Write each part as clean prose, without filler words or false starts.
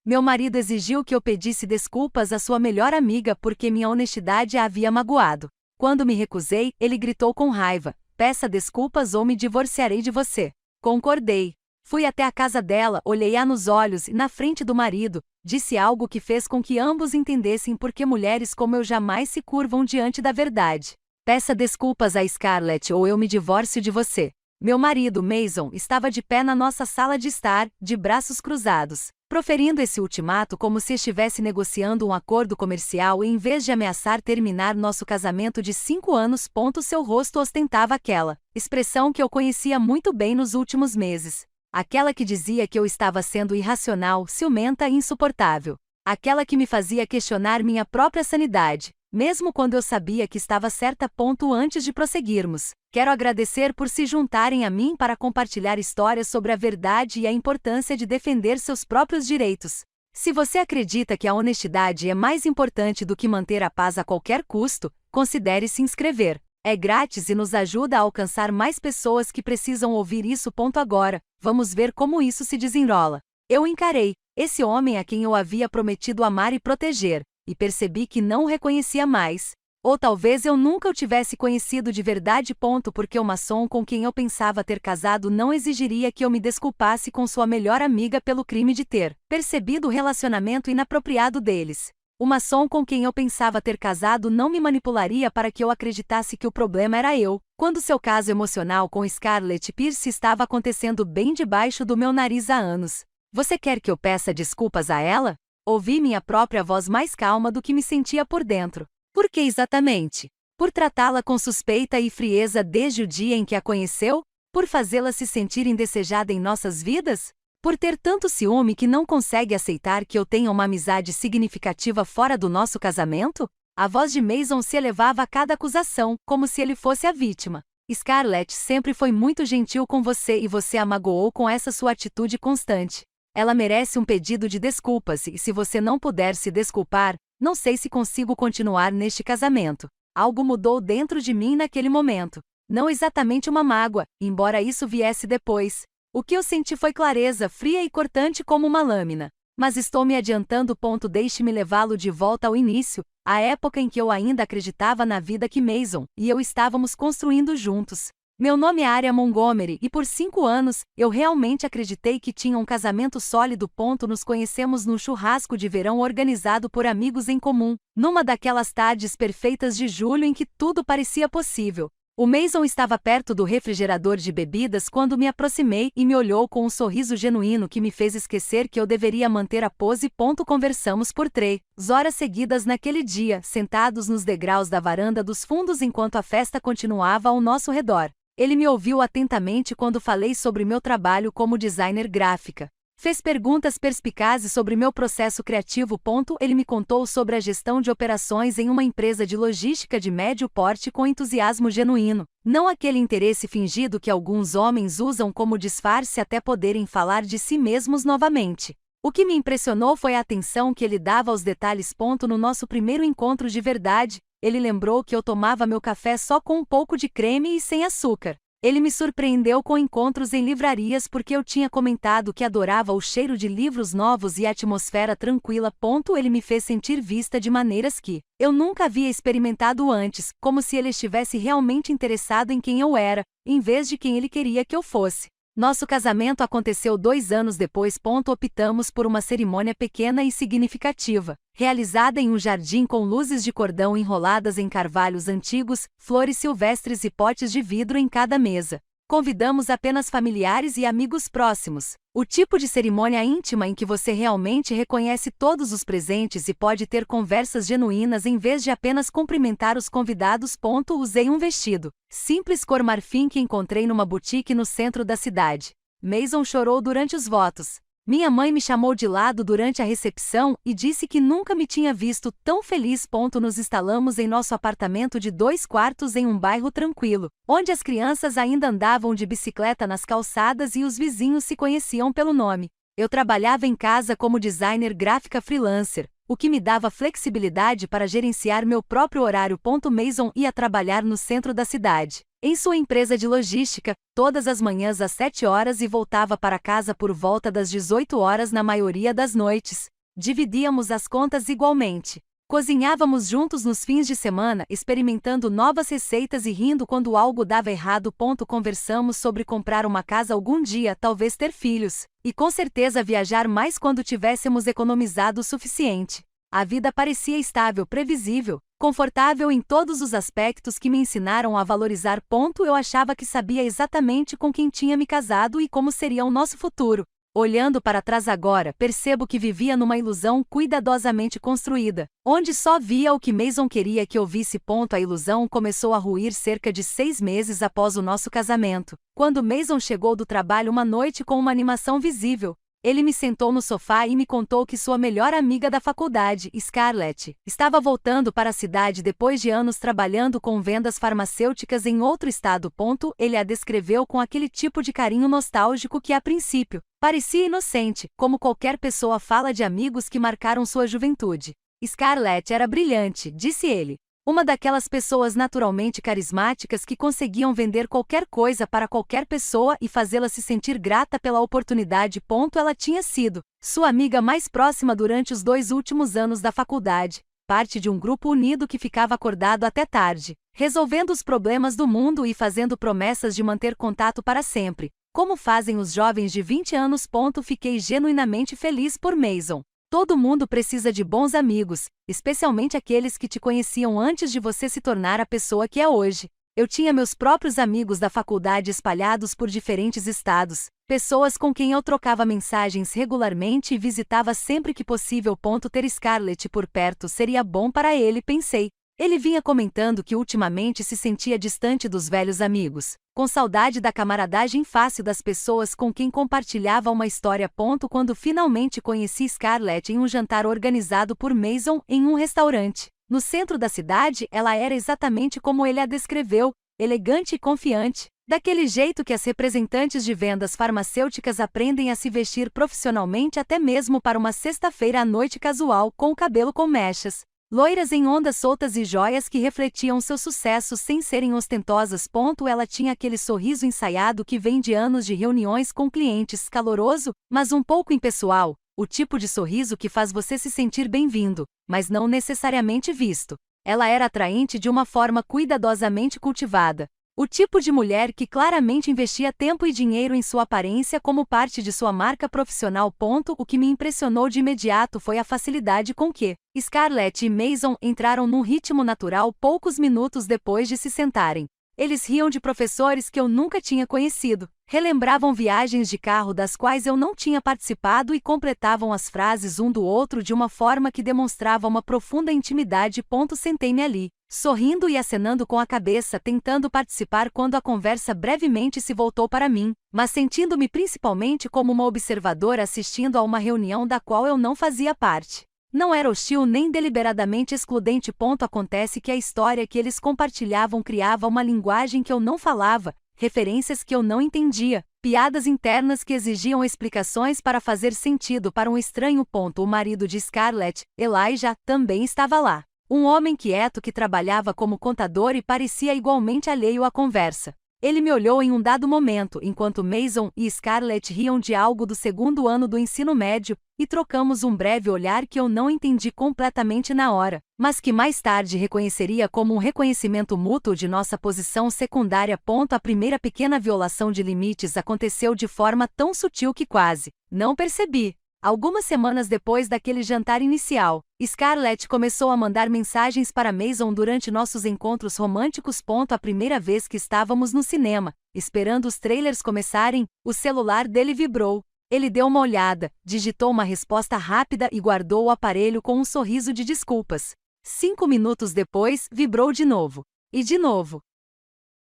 Meu marido exigiu que eu pedisse desculpas à sua melhor amiga porque minha honestidade a havia magoado. Quando me recusei, ele gritou com raiva: "Peça desculpas ou me divorciarei de você." Concordei. Fui até a casa dela, olhei-a nos olhos e, na frente do marido, disse algo que fez com que ambos entendessem por que mulheres como eu jamais se curvam diante da verdade. "Peça desculpas a Scarlett ou eu me divorcio de você." Meu marido, Mason, estava de pé na nossa sala de estar, de braços cruzados, proferindo esse ultimato como se estivesse negociando um acordo comercial e em vez de ameaçar terminar nosso casamento de 5 anos. Seu rosto ostentava aquela expressão que eu conhecia muito bem nos últimos meses. Aquela que dizia que eu estava sendo irracional, ciumenta e insuportável. Aquela que me fazia questionar minha própria sanidade, mesmo quando eu sabia que estava certa. Antes de prosseguirmos, quero agradecer por se juntarem a mim para compartilhar histórias sobre a verdade e a importância de defender seus próprios direitos. Se você acredita que a honestidade é mais importante do que manter a paz a qualquer custo, considere se inscrever. É grátis e nos ajuda a alcançar mais pessoas que precisam ouvir isso. Agora, vamos ver como isso se desenrola. Eu encarei esse homem a quem eu havia prometido amar e proteger, e percebi que não o reconhecia mais. Ou talvez eu nunca o tivesse conhecido de verdade. Porque o maçom com quem eu pensava ter casado não exigiria que eu me desculpasse com sua melhor amiga pelo crime de ter percebido o relacionamento inapropriado deles. O maçom com quem eu pensava ter casado não me manipularia para que eu acreditasse que o problema era eu, quando seu caso emocional com Scarlett Pierce estava acontecendo bem debaixo do meu nariz há anos. "Você quer que eu peça desculpas a ela?" Ouvi minha própria voz mais calma do que me sentia por dentro. Por que exatamente? Por tratá-la com suspeita e frieza desde o dia em que a conheceu? Por fazê-la se sentir indesejada em nossas vidas? Por ter tanto ciúme que não consegue aceitar que eu tenha uma amizade significativa fora do nosso casamento? A voz de Mason se elevava a cada acusação, como se ele fosse a vítima. "Scarlett sempre foi muito gentil com você e você a magoou com essa sua atitude constante. Ela merece um pedido de desculpas e se você não puder se desculpar, não sei se consigo continuar neste casamento." Algo mudou dentro de mim naquele momento. Não exatamente uma mágoa, embora isso viesse depois. O que eu senti foi clareza fria e cortante como uma lâmina. Mas estou me adiantando. Deixe-me levá-lo de volta ao início, à época em que eu ainda acreditava na vida que Mason e eu estávamos construindo juntos. Meu nome é Aria Montgomery e por 5 anos, eu realmente acreditei que tinha um casamento sólido. Nos conhecemos num churrasco de verão organizado por amigos em comum, numa daquelas tardes perfeitas de julho em que tudo parecia possível. O Mason estava perto do refrigerador de bebidas quando me aproximei e me olhou com um sorriso genuíno que me fez esquecer que eu deveria manter a pose. Conversamos por 3 horas seguidas naquele dia, sentados nos degraus da varanda dos fundos enquanto a festa continuava ao nosso redor. Ele me ouviu atentamente quando falei sobre meu trabalho como designer gráfica. Fez perguntas perspicazes sobre meu processo criativo. Ele me contou sobre a gestão de operações em uma empresa de logística de médio porte com entusiasmo genuíno, não aquele interesse fingido que alguns homens usam como disfarce até poderem falar de si mesmos novamente. O que me impressionou foi a atenção que ele dava aos detalhes. No nosso primeiro encontro de verdade, ele lembrou que eu tomava meu café só com um pouco de creme e sem açúcar. Ele me surpreendeu com encontros em livrarias porque eu tinha comentado que adorava o cheiro de livros novos e a atmosfera tranquila. Ele me fez sentir vista de maneiras que eu nunca havia experimentado antes, como se ele estivesse realmente interessado em quem eu era, em vez de quem ele queria que eu fosse. Nosso casamento aconteceu 2 anos depois. Optamos por uma cerimônia pequena e significativa, realizada em um jardim com luzes de cordão enroladas em carvalhos antigos, flores silvestres e potes de vidro em cada mesa. Convidamos apenas familiares e amigos próximos. O tipo de cerimônia íntima em que você realmente reconhece todos os presentes e pode ter conversas genuínas em vez de apenas cumprimentar os convidados. Usei um vestido simples cor marfim que encontrei numa boutique no centro da cidade. Mason chorou durante os votos. Minha mãe me chamou de lado durante a recepção e disse que nunca me tinha visto tão feliz. Nos instalamos em nosso apartamento de 2 quartos em um bairro tranquilo, onde as crianças ainda andavam de bicicleta nas calçadas e os vizinhos se conheciam pelo nome. Eu trabalhava em casa como designer gráfica freelancer, o que me dava flexibilidade para gerenciar meu próprio horário. Mason ia trabalhar no centro da cidade, em sua empresa de logística, todas as manhãs às 7 horas e voltava para casa por volta das 18 horas na maioria das noites. Dividíamos as contas igualmente. Cozinhávamos juntos nos fins de semana, experimentando novas receitas e rindo quando algo dava errado. Conversamos sobre comprar uma casa algum dia, talvez ter filhos, e com certeza viajar mais quando tivéssemos economizado o suficiente. A vida parecia estável, previsível, confortável em todos os aspectos que me ensinaram a valorizar. Eu achava que sabia exatamente com quem tinha me casado e como seria o nosso futuro. Olhando para trás agora, percebo que vivia numa ilusão cuidadosamente construída, onde só via o que Mason queria que eu visse. A ilusão começou a ruir cerca de 6 meses após o nosso casamento, quando Mason chegou do trabalho uma noite com uma animação visível. Ele me sentou no sofá e me contou que sua melhor amiga da faculdade, Scarlett, estava voltando para a cidade depois de anos trabalhando com vendas farmacêuticas em outro estado. Ele a descreveu com aquele tipo de carinho nostálgico que, a princípio, parecia inocente, como qualquer pessoa fala de amigos que marcaram sua juventude. Scarlett era brilhante, disse ele. Uma daquelas pessoas naturalmente carismáticas que conseguiam vender qualquer coisa para qualquer pessoa e fazê-la se sentir grata pela oportunidade. Ela tinha sido sua amiga mais próxima durante os 2 últimos anos da faculdade, parte de um grupo unido que ficava acordado até tarde, resolvendo os problemas do mundo e fazendo promessas de manter contato para sempre, como fazem os jovens de 20 anos. Fiquei genuinamente feliz por Mason. Todo mundo precisa de bons amigos, especialmente aqueles que te conheciam antes de você se tornar a pessoa que é hoje. Eu tinha meus próprios amigos da faculdade espalhados por diferentes estados, pessoas com quem eu trocava mensagens regularmente e visitava sempre que possível. Ter Scarlett por perto seria bom para ele, pensei. Ele vinha comentando que ultimamente se sentia distante dos velhos amigos, com saudade da camaradagem fácil das pessoas com quem compartilhava uma história. Quando finalmente conheci Scarlett em um jantar organizado por Mason em um restaurante no centro da cidade, ela era exatamente como ele a descreveu, elegante e confiante, daquele jeito que as representantes de vendas farmacêuticas aprendem a se vestir profissionalmente até mesmo para uma sexta-feira à noite casual, com o cabelo com mechas, loiras em ondas soltas e joias que refletiam seu sucesso sem serem ostentosas. Ela tinha aquele sorriso ensaiado que vem de anos de reuniões com clientes, caloroso, mas um pouco impessoal, o tipo de sorriso que faz você se sentir bem-vindo, mas não necessariamente visto. Ela era atraente de uma forma cuidadosamente cultivada. O tipo de mulher que claramente investia tempo e dinheiro em sua aparência como parte de sua marca profissional. O que me impressionou de imediato foi a facilidade com que Scarlett e Mason entraram num ritmo natural poucos minutos depois de se sentarem. Eles riam de professores que eu nunca tinha conhecido, relembravam viagens de carro das quais eu não tinha participado e completavam as frases um do outro de uma forma que demonstrava uma profunda intimidade. Sentei-me ali, sorrindo e acenando com a cabeça, tentando participar quando a conversa brevemente se voltou para mim, mas sentindo-me principalmente como uma observadora assistindo a uma reunião da qual eu não fazia parte. Não era hostil nem deliberadamente excludente. Acontece que a história que eles compartilhavam criava uma linguagem que eu não falava, referências que eu não entendia, piadas internas que exigiam explicações para fazer sentido para um estranho. O marido de Scarlett, Elijah, também estava lá. Um homem quieto que trabalhava como contador e parecia igualmente alheio à conversa. Ele me olhou em um dado momento, enquanto Mason e Scarlett riam de algo do 2º ano do ensino médio, e trocamos um breve olhar que eu não entendi completamente na hora, mas que mais tarde reconheceria como um reconhecimento mútuo de nossa posição secundária. A primeira pequena violação de limites aconteceu de forma tão sutil que quase não percebi. Algumas semanas depois daquele jantar inicial, Scarlett começou a mandar mensagens para Mason durante nossos encontros românticos. A primeira vez que estávamos no cinema, esperando os trailers começarem, o celular dele vibrou. Ele deu uma olhada, digitou uma resposta rápida e guardou o aparelho com um sorriso de desculpas. 5 minutos depois, vibrou de novo. E de novo.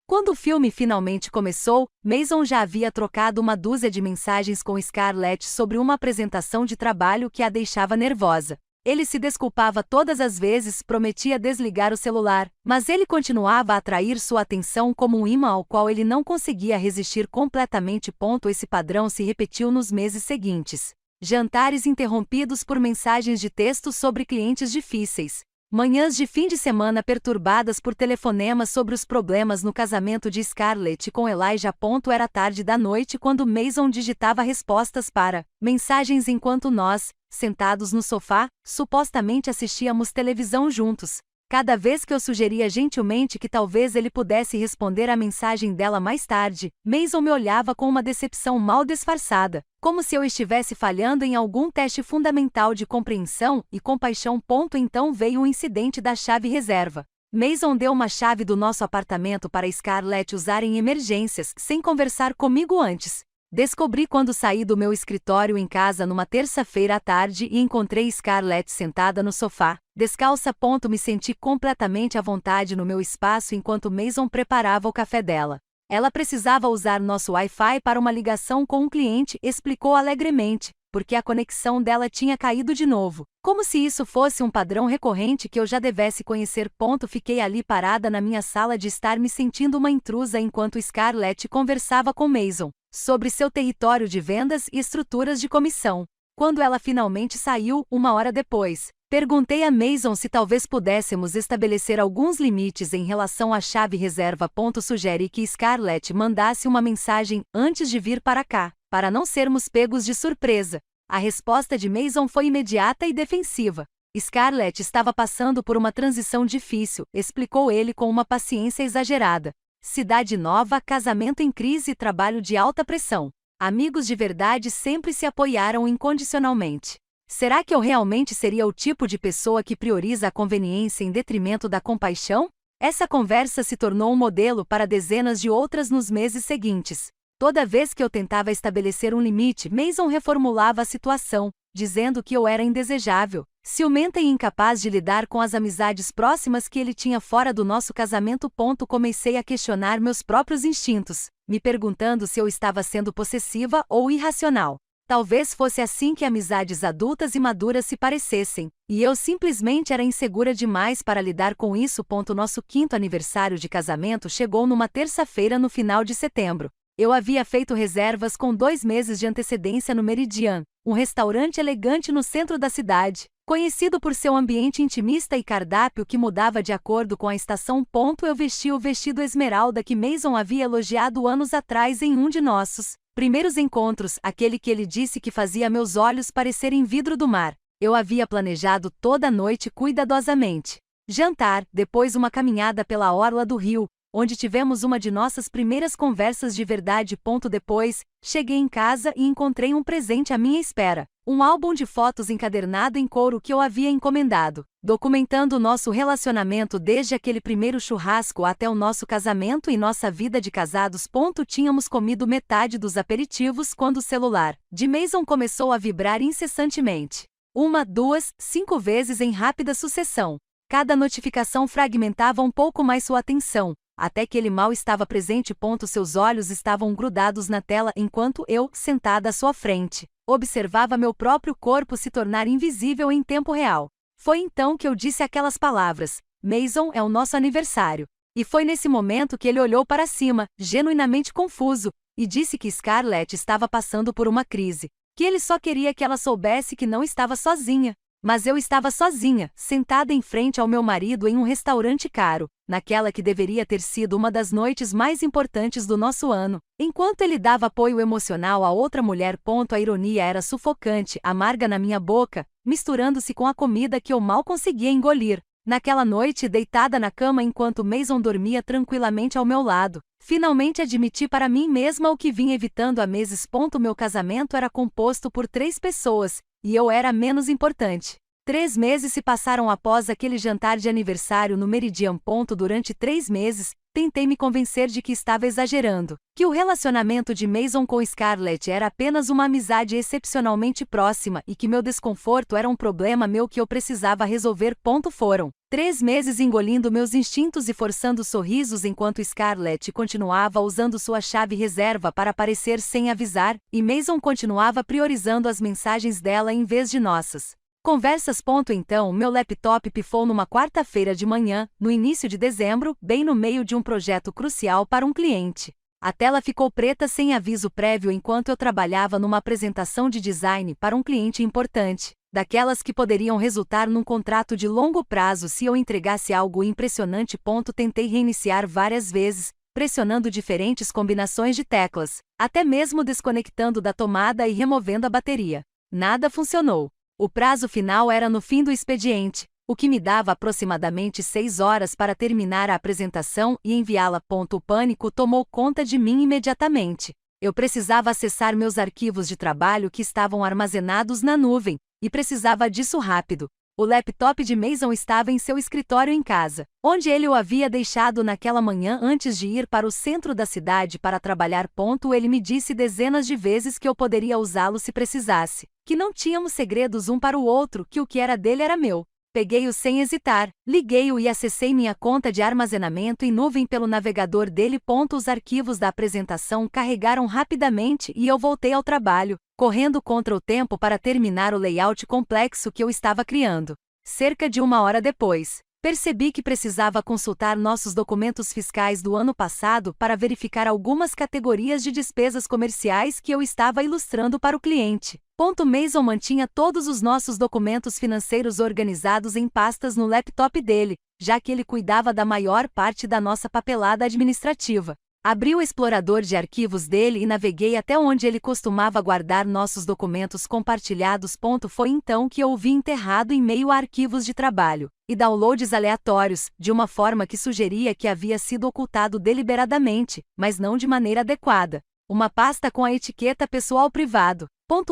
Quando o filme finalmente começou, Mason já havia trocado uma dúzia de mensagens com Scarlett sobre uma apresentação de trabalho que a deixava nervosa. Ele se desculpava todas as vezes, prometia desligar o celular, mas ele continuava a atrair sua atenção como um imã ao qual ele não conseguia resistir completamente. Esse padrão se repetiu nos meses seguintes. Jantares interrompidos por mensagens de texto sobre clientes difíceis. Manhãs de fim de semana perturbadas por telefonemas sobre os problemas no casamento de Scarlett com Elijah. Era tarde da noite quando Mason digitava respostas para mensagens enquanto nós, sentados no sofá, supostamente assistíamos televisão juntos. Cada vez que eu sugeria gentilmente que talvez ele pudesse responder à mensagem dela mais tarde, Mason me olhava com uma decepção mal disfarçada, como se eu estivesse falhando em algum teste fundamental de compreensão e compaixão. Então veio o incidente da chave reserva. Mason deu uma chave do nosso apartamento para Scarlett usar em emergências, sem conversar comigo antes. Descobri quando saí do meu escritório em casa numa terça-feira à tarde e encontrei Scarlett sentada no sofá, descalça. Me senti completamente à vontade no meu espaço enquanto Mason preparava o café dela. Ela precisava usar nosso Wi-Fi para uma ligação com um cliente, explicou alegremente, porque a conexão dela tinha caído de novo. Como se isso fosse um padrão recorrente que eu já devesse conhecer. Fiquei ali parada na minha sala de estar me sentindo uma intrusa enquanto Scarlett conversava com Mason sobre seu território de vendas e estruturas de comissão. Quando ela finalmente saiu, uma hora depois, perguntei a Mason se talvez pudéssemos estabelecer alguns limites em relação à chave reserva. Sugeri que Scarlett mandasse uma mensagem antes de vir para cá, para não sermos pegos de surpresa. A resposta de Mason foi imediata e defensiva. Scarlett estava passando por uma transição difícil, explicou ele com uma paciência exagerada. Cidade nova, casamento em crise e trabalho de alta pressão. Amigos de verdade sempre se apoiaram incondicionalmente. Será que eu realmente seria o tipo de pessoa que prioriza a conveniência em detrimento da compaixão? Essa conversa se tornou um modelo para dezenas de outras nos meses seguintes. Toda vez que eu tentava estabelecer um limite, Mason reformulava a situação, dizendo que eu era indesejável, ciumenta e incapaz de lidar com as amizades próximas que ele tinha fora do nosso casamento. Comecei a questionar meus próprios instintos, me perguntando se eu estava sendo possessiva ou irracional. Talvez fosse assim que amizades adultas e maduras se parecessem, e eu simplesmente era insegura demais para lidar com isso. Nosso 5º aniversário de casamento chegou numa terça-feira no final de setembro. Eu havia feito reservas com 2 meses de antecedência no Meridian, um restaurante elegante no centro da cidade, conhecido por seu ambiente intimista e cardápio que mudava de acordo com a estação. Eu vesti o vestido esmeralda que Mason havia elogiado anos atrás em um de nossos primeiros encontros, aquele que ele disse que fazia meus olhos parecerem vidro do mar. Eu havia planejado toda a noite cuidadosamente. Jantar, depois uma caminhada pela orla do rio, onde tivemos uma de nossas primeiras conversas de verdade. Depois, cheguei em casa e encontrei um presente à minha espera. Um álbum de fotos encadernado em couro que eu havia encomendado, documentando o nosso relacionamento desde aquele primeiro churrasco até o nosso casamento e nossa vida de casados. Tínhamos comido metade dos aperitivos quando o celular de Mason começou a vibrar incessantemente. 1, 2, 5 vezes em rápida sucessão. Cada notificação fragmentava um pouco mais sua atenção, até que ele mal estava presente. Seus olhos estavam grudados na tela enquanto eu, sentada à sua frente, observava meu próprio corpo se tornar invisível em tempo real. Foi então que eu disse aquelas palavras: Mason, é o nosso aniversário. E foi nesse momento que ele olhou para cima, genuinamente confuso, e disse que Scarlett estava passando por uma crise, que ele só queria que ela soubesse que não estava sozinha. Mas eu estava sozinha, sentada em frente ao meu marido em um restaurante caro, naquela que deveria ter sido uma das noites mais importantes do nosso ano, enquanto ele dava apoio emocional a outra mulher. A ironia era sufocante, amarga na minha boca, misturando-se com a comida que eu mal conseguia engolir. Naquela noite, deitada na cama enquanto Mason dormia tranquilamente ao meu lado, finalmente admiti para mim mesma o que vinha evitando há meses. Meu casamento era composto por 3 pessoas, e eu era a menos importante. 3 meses se passaram após aquele jantar de aniversário no Meridian. Durante 3 meses, tentei me convencer de que estava exagerando, que o relacionamento de Mason com Scarlett era apenas uma amizade excepcionalmente próxima e que meu desconforto era um problema meu que eu precisava resolver. Foram 3 meses engolindo meus instintos e forçando sorrisos enquanto Scarlett continuava usando sua chave reserva para aparecer sem avisar, e Mason continuava priorizando as mensagens dela em vez de nossas conversas. Então, meu laptop pifou numa quarta-feira de manhã, no início de dezembro, bem no meio de um projeto crucial para um cliente. A tela ficou preta sem aviso prévio enquanto eu trabalhava numa apresentação de design para um cliente importante, daquelas que poderiam resultar num contrato de longo prazo se eu entregasse algo impressionante. Tentei reiniciar várias vezes, pressionando diferentes combinações de teclas, até mesmo desconectando da tomada e removendo a bateria. Nada funcionou. O prazo final era no fim do expediente, o que me dava aproximadamente 6 horas para terminar a apresentação e enviá-la. O pânico tomou conta de mim imediatamente. Eu precisava acessar meus arquivos de trabalho que estavam armazenados na nuvem, e precisava disso rápido. O laptop de Mason estava em seu escritório em casa, onde ele o havia deixado naquela manhã antes de ir para o centro da cidade para trabalhar. Ele me disse dezenas de vezes que eu poderia usá-lo se precisasse, que não tínhamos segredos um para o outro, que o que era dele era meu. Peguei-o sem hesitar, liguei-o e acessei minha conta de armazenamento em nuvem pelo navegador dele. Os arquivos da apresentação carregaram rapidamente e eu voltei ao trabalho, correndo contra o tempo para terminar o layout complexo que eu estava criando. Cerca de 1 hora depois, percebi que precisava consultar nossos documentos fiscais do ano passado para verificar algumas categorias de despesas comerciais que eu estava ilustrando para o cliente. Mason mantinha todos os nossos documentos financeiros organizados em pastas no laptop dele, já que ele cuidava da maior parte da nossa papelada administrativa. Abri o explorador de arquivos dele e naveguei até onde ele costumava guardar nossos documentos compartilhados. Foi então que eu o vi enterrado em meio a arquivos de trabalho e downloads aleatórios, de uma forma que sugeria que havia sido ocultado deliberadamente, mas não de maneira adequada. Uma pasta com a etiqueta pessoal privado.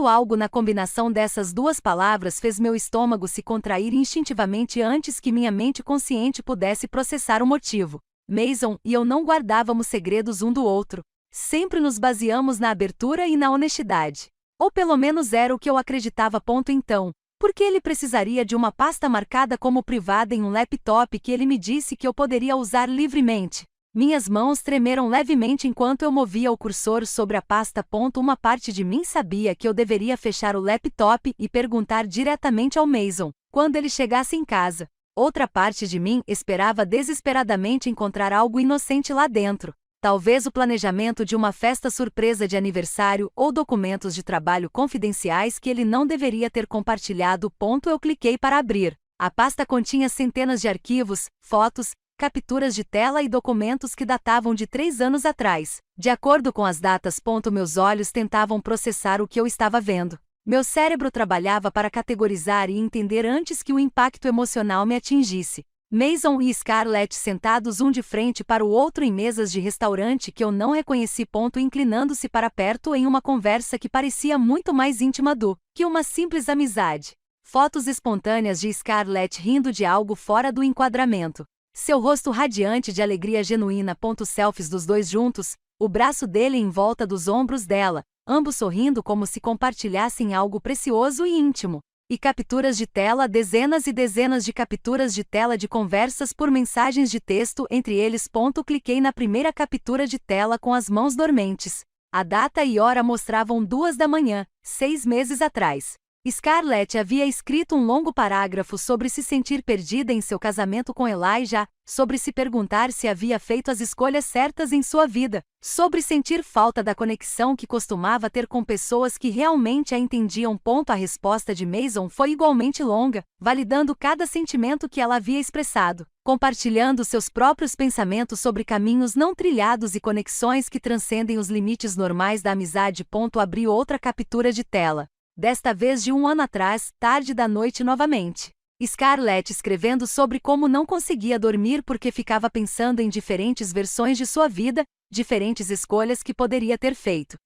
Algo na combinação dessas duas palavras fez meu estômago se contrair instintivamente antes que minha mente consciente pudesse processar o motivo. Mason e eu não guardávamos segredos um do outro. Sempre nos baseamos na abertura e na honestidade. Ou pelo menos era o que eu acreditava. Então, por que ele precisaria de uma pasta marcada como privada em um laptop que ele me disse que eu poderia usar livremente? Minhas mãos tremeram levemente enquanto eu movia o cursor sobre a pasta. Uma parte de mim sabia que eu deveria fechar o laptop e perguntar diretamente ao Mason quando ele chegasse em casa. Outra parte de mim esperava desesperadamente encontrar algo inocente lá dentro. Talvez o planejamento de uma festa surpresa de aniversário ou documentos de trabalho confidenciais que ele não deveria ter compartilhado. Eu cliquei para abrir. A pasta continha centenas de arquivos, fotos, capturas de tela e documentos que datavam de 3 anos atrás. De acordo com as datas. Meus olhos tentavam processar o que eu estava vendo. Meu cérebro trabalhava para categorizar e entender antes que o impacto emocional me atingisse. Mason e Scarlett sentados um de frente para o outro em mesas de restaurante que eu não reconheci. Inclinando-se para perto em uma conversa que parecia muito mais íntima do que uma simples amizade. Fotos espontâneas de Scarlett rindo de algo fora do enquadramento. Seu rosto radiante de alegria genuína. Selfies dos dois juntos, o braço dele em volta dos ombros dela, ambos sorrindo como se compartilhassem algo precioso e íntimo. E capturas de tela, dezenas e dezenas de capturas de tela de conversas por mensagens de texto entre eles. Cliquei na primeira captura de tela com as mãos dormentes. A data e hora mostravam 2 da manhã, 6 meses atrás. Scarlett havia escrito um longo parágrafo sobre se sentir perdida em seu casamento com Elijah, sobre se perguntar se havia feito as escolhas certas em sua vida, sobre sentir falta da conexão que costumava ter com pessoas que realmente a entendiam. A resposta de Mason foi igualmente longa, validando cada sentimento que ela havia expressado, compartilhando seus próprios pensamentos sobre caminhos não trilhados e conexões que transcendem os limites normais da amizade. Abri outra captura de tela. Desta vez de 1 ano atrás, tarde da noite novamente. Scarlett escrevendo sobre como não conseguia dormir porque ficava pensando em diferentes versões de sua vida, diferentes escolhas que poderia ter feito.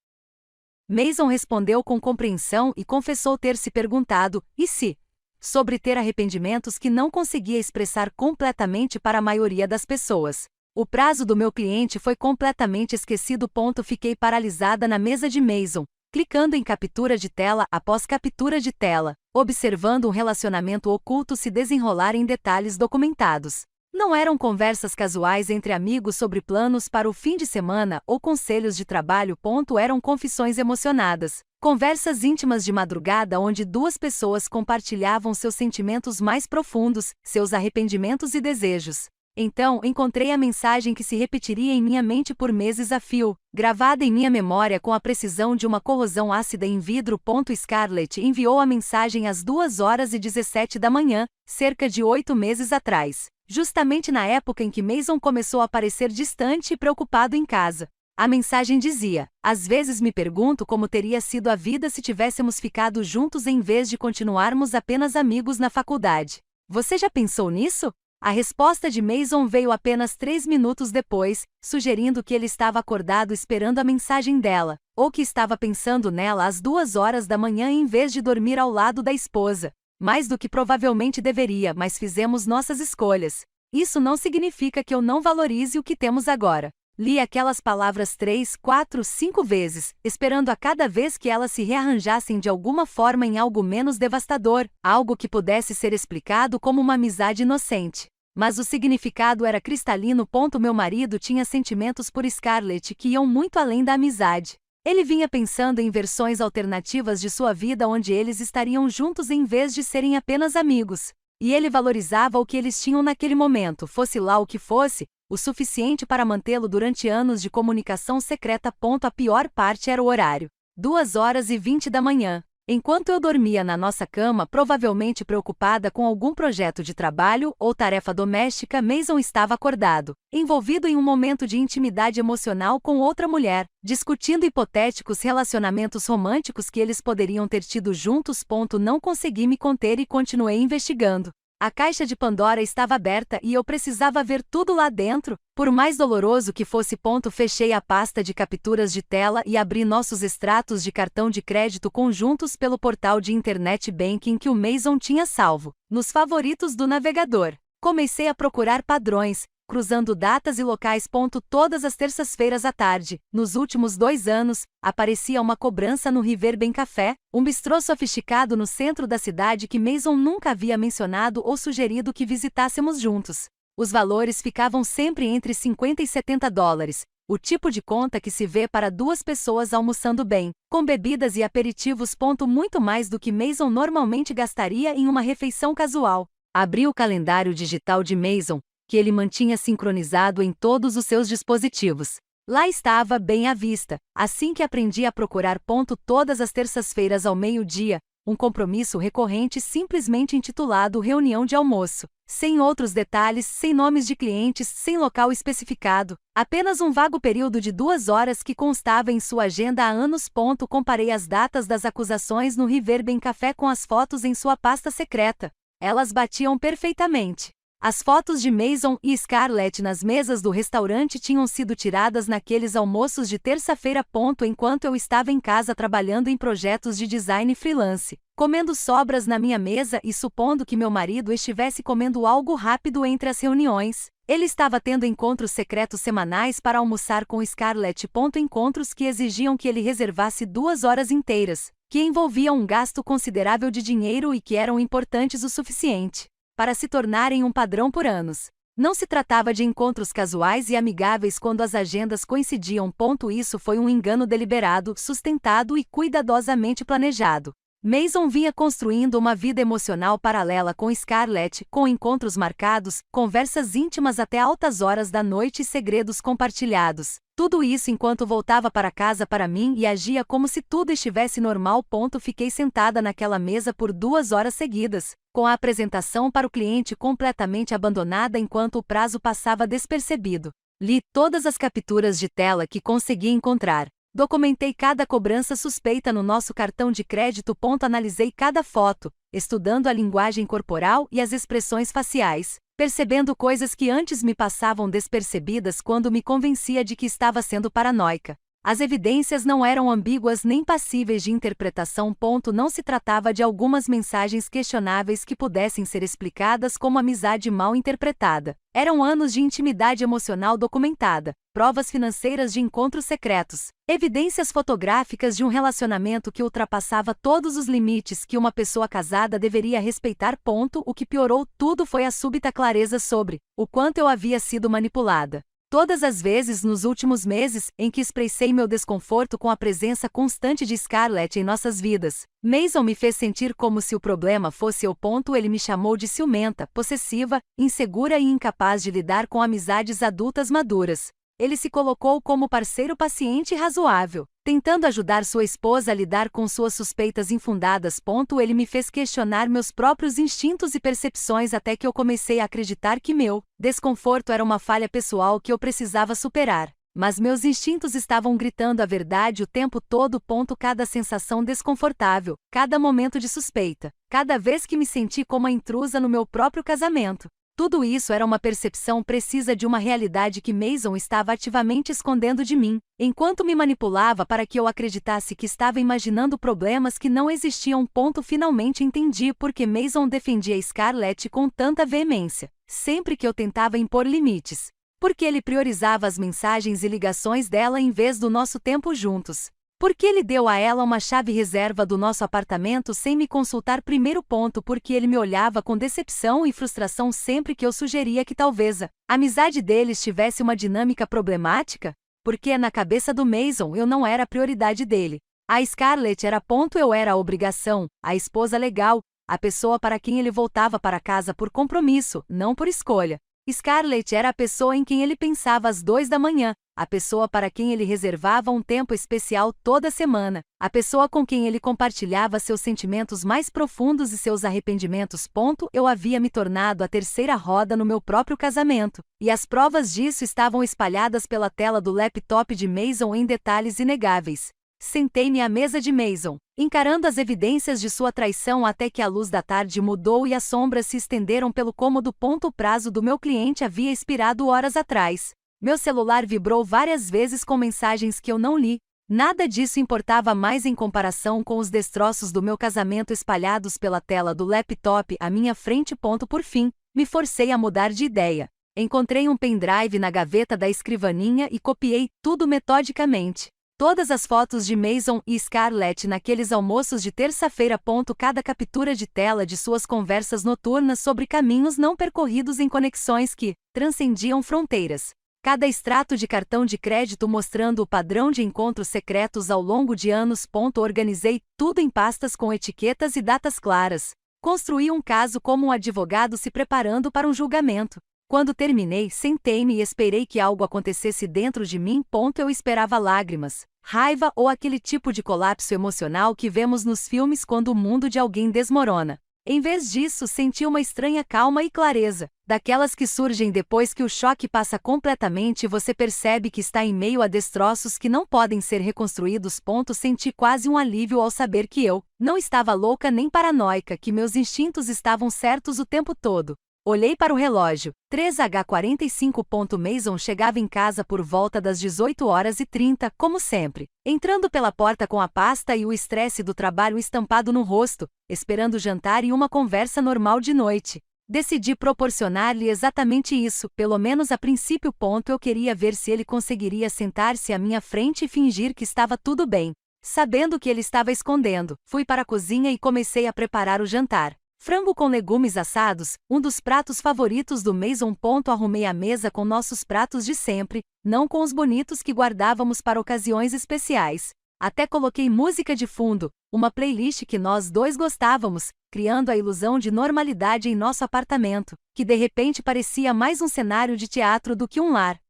Mason respondeu com compreensão e confessou ter se perguntado, e se? Sobre ter arrependimentos que não conseguia expressar completamente para a maioria das pessoas. O prazo do meu cliente foi completamente esquecido. Fiquei paralisada na mesa de Mason, clicando em captura de tela após captura de tela, observando um relacionamento oculto se desenrolar em detalhes documentados. Não eram conversas casuais entre amigos sobre planos para o fim de semana ou conselhos de trabalho. Eram confissões emocionadas, conversas íntimas de madrugada onde 2 pessoas compartilhavam seus sentimentos mais profundos, seus arrependimentos e desejos. Então, encontrei a mensagem que se repetiria em minha mente por meses a fio, gravada em minha memória com a precisão de uma corrosão ácida em vidro. Scarlett enviou a mensagem às 2h17 da manhã, cerca de 8 meses atrás, justamente na época em que Mason começou a parecer distante e preocupado em casa. A mensagem dizia: às vezes me pergunto como teria sido a vida se tivéssemos ficado juntos em vez de continuarmos apenas amigos na faculdade. Você já pensou nisso? A resposta de Mason veio apenas 3 minutos depois, sugerindo que ele estava acordado esperando a mensagem dela, ou que estava pensando nela às 2 horas da manhã em vez de dormir ao lado da esposa. Mais do que provavelmente deveria, mas fizemos nossas escolhas. Isso não significa que eu não valorize o que temos agora. Li aquelas palavras 3, 4, 5 vezes, esperando a cada vez que elas se rearranjassem de alguma forma em algo menos devastador, algo que pudesse ser explicado como uma amizade inocente. Mas o significado era cristalino. Meu marido tinha sentimentos por Scarlett que iam muito além da amizade. Ele vinha pensando em versões alternativas de sua vida onde eles estariam juntos em vez de serem apenas amigos. E ele valorizava o que eles tinham naquele momento, fosse lá o que fosse, o suficiente para mantê-lo durante anos de comunicação secreta. A pior parte era o horário. 2h20 da manhã. Enquanto eu dormia na nossa cama, provavelmente preocupada com algum projeto de trabalho ou tarefa doméstica, Mason estava acordado, envolvido em um momento de intimidade emocional com outra mulher, discutindo hipotéticos relacionamentos românticos que eles poderiam ter tido juntos. Não consegui me conter e continuei investigando. A caixa de Pandora estava aberta e eu precisava ver tudo lá dentro, por mais doloroso que fosse. Fechei a pasta de capturas de tela e abri nossos extratos de cartão de crédito conjuntos pelo portal de internet banking que o Mason tinha salvo, nos favoritos do navegador. Comecei a procurar padrões, cruzando datas e locais. Todas as terças-feiras à tarde, nos últimos 2 anos, aparecia uma cobrança no Riverbank Café, um bistrô sofisticado no centro da cidade que Mason nunca havia mencionado ou sugerido que visitássemos juntos. Os valores ficavam sempre entre $50 e $70, o tipo de conta que se vê para 2 pessoas almoçando bem, com bebidas e aperitivos. Muito mais do que Mason normalmente gastaria em uma refeição casual. Abri o calendário digital de Mason, que ele mantinha sincronizado em todos os seus dispositivos. Lá estava, bem à vista, assim que aprendi a procurar. Todas as terças-feiras ao meio-dia, um compromisso recorrente simplesmente intitulado reunião de almoço, sem outros detalhes, sem nomes de clientes, sem local especificado, apenas um vago período de 2 horas que constava em sua agenda há anos. Comparei as datas das acusações no Riverbank Café com as fotos em sua pasta secreta. Elas batiam perfeitamente. As fotos de Mason e Scarlett nas mesas do restaurante tinham sido tiradas naqueles almoços de terça-feira. Enquanto eu estava em casa trabalhando em projetos de design freelance, comendo sobras na minha mesa e supondo que meu marido estivesse comendo algo rápido entre as reuniões, ele estava tendo encontros secretos semanais para almoçar com Scarlett. Encontros que exigiam que ele reservasse 2 horas inteiras, que envolviam um gasto considerável de dinheiro e que eram importantes o suficiente para se tornarem um padrão por anos. Não se tratava de encontros casuais e amigáveis quando as agendas coincidiam. Isso foi um engano deliberado, sustentado e cuidadosamente planejado. Mason vinha construindo uma vida emocional paralela com Scarlett, com encontros marcados, conversas íntimas até altas horas da noite e segredos compartilhados. Tudo isso enquanto voltava para casa para mim e agia como se tudo estivesse normal. Fiquei sentada naquela mesa por 2 horas seguidas, com a apresentação para o cliente completamente abandonada enquanto o prazo passava despercebido. Li todas as capturas de tela que consegui encontrar. Documentei cada cobrança suspeita no nosso cartão de crédito. Analisei cada foto, estudando a linguagem corporal e as expressões faciais, percebendo coisas que antes me passavam despercebidas quando me convencia de que estava sendo paranoica. As evidências não eram ambíguas nem passíveis de interpretação. Não se tratava de algumas mensagens questionáveis que pudessem ser explicadas como amizade mal interpretada. Eram anos de intimidade emocional documentada, provas financeiras de encontros secretos, evidências fotográficas de um relacionamento que ultrapassava todos os limites que uma pessoa casada deveria respeitar. O que piorou tudo foi a súbita clareza sobre o quanto eu havia sido manipulada. Todas as vezes nos últimos meses em que expressei meu desconforto com a presença constante de Scarlett em nossas vidas, Mason me fez sentir como se o problema fosse eu. Ele me chamou de ciumenta, possessiva, insegura e incapaz de lidar com amizades adultas maduras. Ele se colocou como parceiro paciente e razoável, tentando ajudar sua esposa a lidar com suas suspeitas infundadas. Ele me fez questionar meus próprios instintos e percepções até que eu comecei a acreditar que meu desconforto era uma falha pessoal que eu precisava superar. mas meus instintos estavam gritando a verdade o tempo todo. Cada sensação desconfortável, cada momento de suspeita, cada vez que me senti como a intrusa no meu próprio casamento. Tudo isso era uma percepção precisa de uma realidade que Mason estava ativamente escondendo de mim, enquanto me manipulava para que eu acreditasse que estava imaginando problemas que não existiam. Finalmente entendi por que Mason defendia Scarlett com tanta veemência, sempre que eu tentava impor limites. Porque ele priorizava as mensagens e ligações dela em vez do nosso tempo juntos. Porque ele deu a ela uma chave reserva do nosso apartamento sem me consultar primeiro. Porque ele me olhava com decepção e frustração sempre que eu sugeria que talvez a amizade deles tivesse uma dinâmica problemática. Porque na cabeça do Mason eu não era a prioridade dele. A Scarlett era. Eu era a obrigação, a esposa legal, a pessoa para quem ele voltava para casa por compromisso, não por escolha. Scarlett era a pessoa em quem ele pensava às 2 da manhã, a pessoa para quem ele reservava um tempo especial toda semana, a pessoa com quem ele compartilhava seus sentimentos mais profundos e seus arrependimentos. Eu havia me tornado a terceira roda no meu próprio casamento, e as provas disso estavam espalhadas pela tela do laptop de Mason em detalhes inegáveis. Sentei-me à mesa de Mason, encarando as evidências de sua traição até que a luz da tarde mudou e as sombras se estenderam pelo cômodo. O prazo do meu cliente havia expirado horas atrás. Meu celular vibrou várias vezes com mensagens que eu não li. Nada disso importava mais em comparação com os destroços do meu casamento espalhados pela tela do laptop à minha frente. Por fim, me forcei a mudar de ideia. Encontrei um pendrive na gaveta da escrivaninha e copiei tudo metodicamente. Todas as fotos de Mason e Scarlett naqueles almoços de terça-feira. Cada captura de tela de suas conversas noturnas sobre caminhos não percorridos em conexões que transcendiam fronteiras. Cada extrato de cartão de crédito mostrando o padrão de encontros secretos ao longo de anos. Organizei tudo em pastas com etiquetas e datas claras. Construí um caso como um advogado se preparando para um julgamento. Quando terminei, sentei-me e esperei que algo acontecesse dentro de mim. Eu esperava lágrimas, raiva ou aquele tipo de colapso emocional que vemos nos filmes quando o mundo de alguém desmorona. Em vez disso, senti uma estranha calma e clareza, daquelas que surgem depois que o choque passa completamente e você percebe que está em meio a destroços que não podem ser reconstruídos. Senti quase um alívio ao saber que eu não estava louca nem paranoica, que meus instintos estavam certos o tempo todo. Olhei para o relógio, 3h45. Mason chegava em casa por volta das 18h30, como sempre, entrando pela porta com a pasta e o estresse do trabalho estampado no rosto, esperando o jantar e uma conversa normal de noite. Decidi proporcionar-lhe exatamente isso, pelo menos a princípio. Eu queria ver se ele conseguiria sentar-se à minha frente e fingir que estava tudo bem. Sabendo que ele estava escondendo, fui para a cozinha e comecei a preparar o jantar. Frango com legumes assados, um dos pratos favoritos do Mason. Arrumei a mesa com nossos pratos de sempre, não com os bonitos que guardávamos para ocasiões especiais. Até coloquei música de fundo, uma playlist que nós dois gostávamos, criando a ilusão de normalidade em nosso apartamento, que de repente parecia mais um cenário de teatro do que um lar.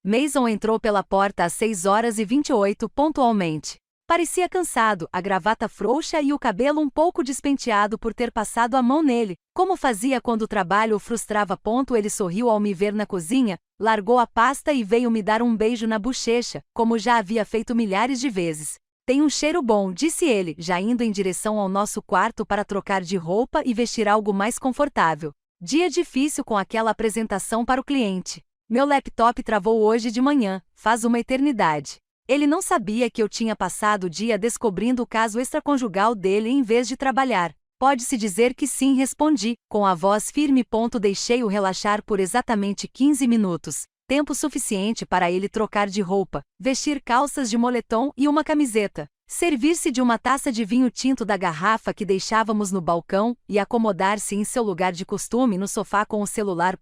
Mason entrou pela porta às 6h28 pontualmente. Parecia cansado, a gravata frouxa e o cabelo um pouco despenteado por ter passado a mão nele, como fazia quando o trabalho o frustrava. Ele sorriu ao me ver na cozinha, largou a pasta e veio me dar um beijo na bochecha, como já havia feito milhares de vezes. Tem um cheiro bom, disse ele, já indo em direção ao nosso quarto para trocar de roupa e vestir algo mais confortável. Dia difícil com aquela apresentação para o cliente. Meu laptop travou hoje de manhã, faz uma eternidade. Ele não sabia que eu tinha passado o dia descobrindo o caso extraconjugal dele em vez de trabalhar. Pode-se dizer que sim, respondi, com a voz firme. Deixei-o relaxar por exatamente 15 minutos, tempo suficiente para ele trocar de roupa, vestir calças de moletom e uma camiseta, servir-se de uma taça de vinho tinto da garrafa que deixávamos no balcão e acomodar-se em seu lugar de costume no sofá com o celular.